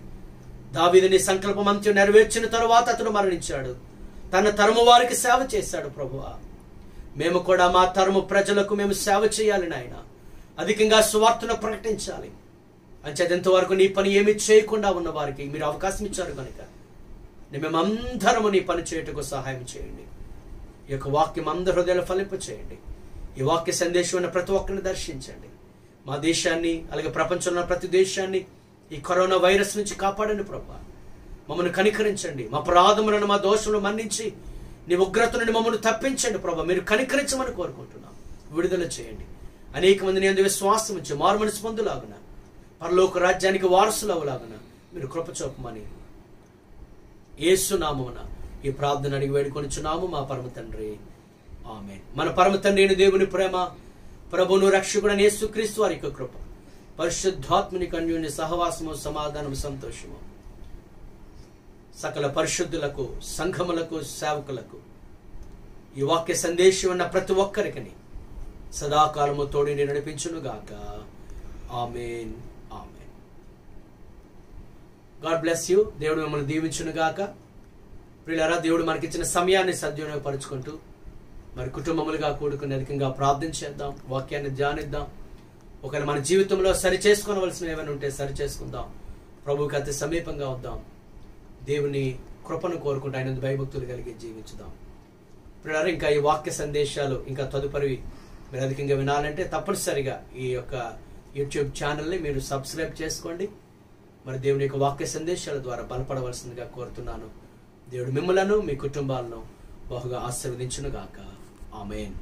దావీదుని సంకల్పం అంత్యం నెరవేర్చిన తరువాత అతడు మరణించాడు, తన తరము వారికి సేవ చేశాడు. ప్రభువా, మేము కూడా మా తరము ప్రజలకు మేము సేవ చేయాలి నాయన, అధికంగా సువార్తను ప్రకటించాలి. అంచేంతవరకు నీ పని ఏమి చేయకుండా ఉన్న వారికి మీరు అవకాశం ఇచ్చారు కనుక మేమందరము నీ పని చేయుటకు సహాయం చేయండి. ఈ యొక్క వాక్యం అందరి హృదయాలు ఫలింప చేయండి. ఈ వాక్య సందేశం ప్రతి ఒక్కరిని దర్శించండి. మా దేశాన్ని అలాగే ప్రపంచంలో ప్రతి దేశాన్ని ఈ కరోనా వైరస్ నుంచి కాపాడండి. ప్రభువా, మమ్మల్ని కనికరించండి. మా అపరాధములను మా దోషములను మన్నించి నీ ఉగ్రత నుండి మమ్మల్ని తప్పించండి. ప్రభువా, మీరు కనికరించమని కోరుకుంటున్నాం. విడుదల చేయండి. అనేక మంది నీ యందు విశ్వాసం ఉంచి మారు మనసు పొందులాగున పరలోక రాజ్యానికి వారసులు అవలాగున మీరు కృప చూపమని యేసు నామమున ఈ ప్రార్థన అడిగి వేడుకొనిచున్నాము మా పరమ తండ్రి. ఆమేన్. మన పరమ తండ్రి అయిన దేవుని ప్రేమ, ప్రభువును రక్షకుడైన యేసుక్రీస్తు వారి యొక్క కృప, పరిశుద్ధాత్మని అన్యోన్య సహవాసము, సమాధానము, సంతోషము సకల పరిశుద్ధులకు, సంఘములకు, సేవకులకు ఈ వాక్య సందేశం ఉన్న ప్రతి ఒక్కరికి సదాకాలము తోడిని నడిపించునుగాక. ఆమేన్. ఆమేన్. God bless you. దేవుడు మిమ్మల్ని దీవించునుగాక. ప్రియులారా, దేవుడు మనకిచ్చిన సమయాన్ని సద్వినియోగపరుచుకుంటూ మరి కుటుంబములుగా కూడుకుని అధికంగా ప్రార్థన చేద్దాం, వాక్యాన్ని ధ్యానిద్దాం. ఒకవేళ మన జీవితంలో సరి చేసుకోవలసిన ఏమైనా ఉంటే సరి చేసుకుందాం. ప్రభువుకి అతి సమీపంగా వద్దాం. దేవుని కృపను కోరుకుంటూ ఆయన భయభక్తులు కలిగి జీవించుదాం. ప్రియులారా, ఇంకా ఈ వాక్య సందేశాలు ఇంకా తదుపరి మీరు అధికంగా వినాలంటే తప్పనిసరిగా ఈ యొక్క యూట్యూబ్ ఛానల్ని మీరు సబ్స్క్రైబ్ చేసుకోండి. మరి దేవుని యొక్క వాక్య సందేశాల ద్వారా బలపడవలసిందిగా కోరుతున్నాను. దేవుడు మిమ్మలను మీ కుటుంబాలను బహుగా ఆశీర్వదించును గాక. ఆమేన్.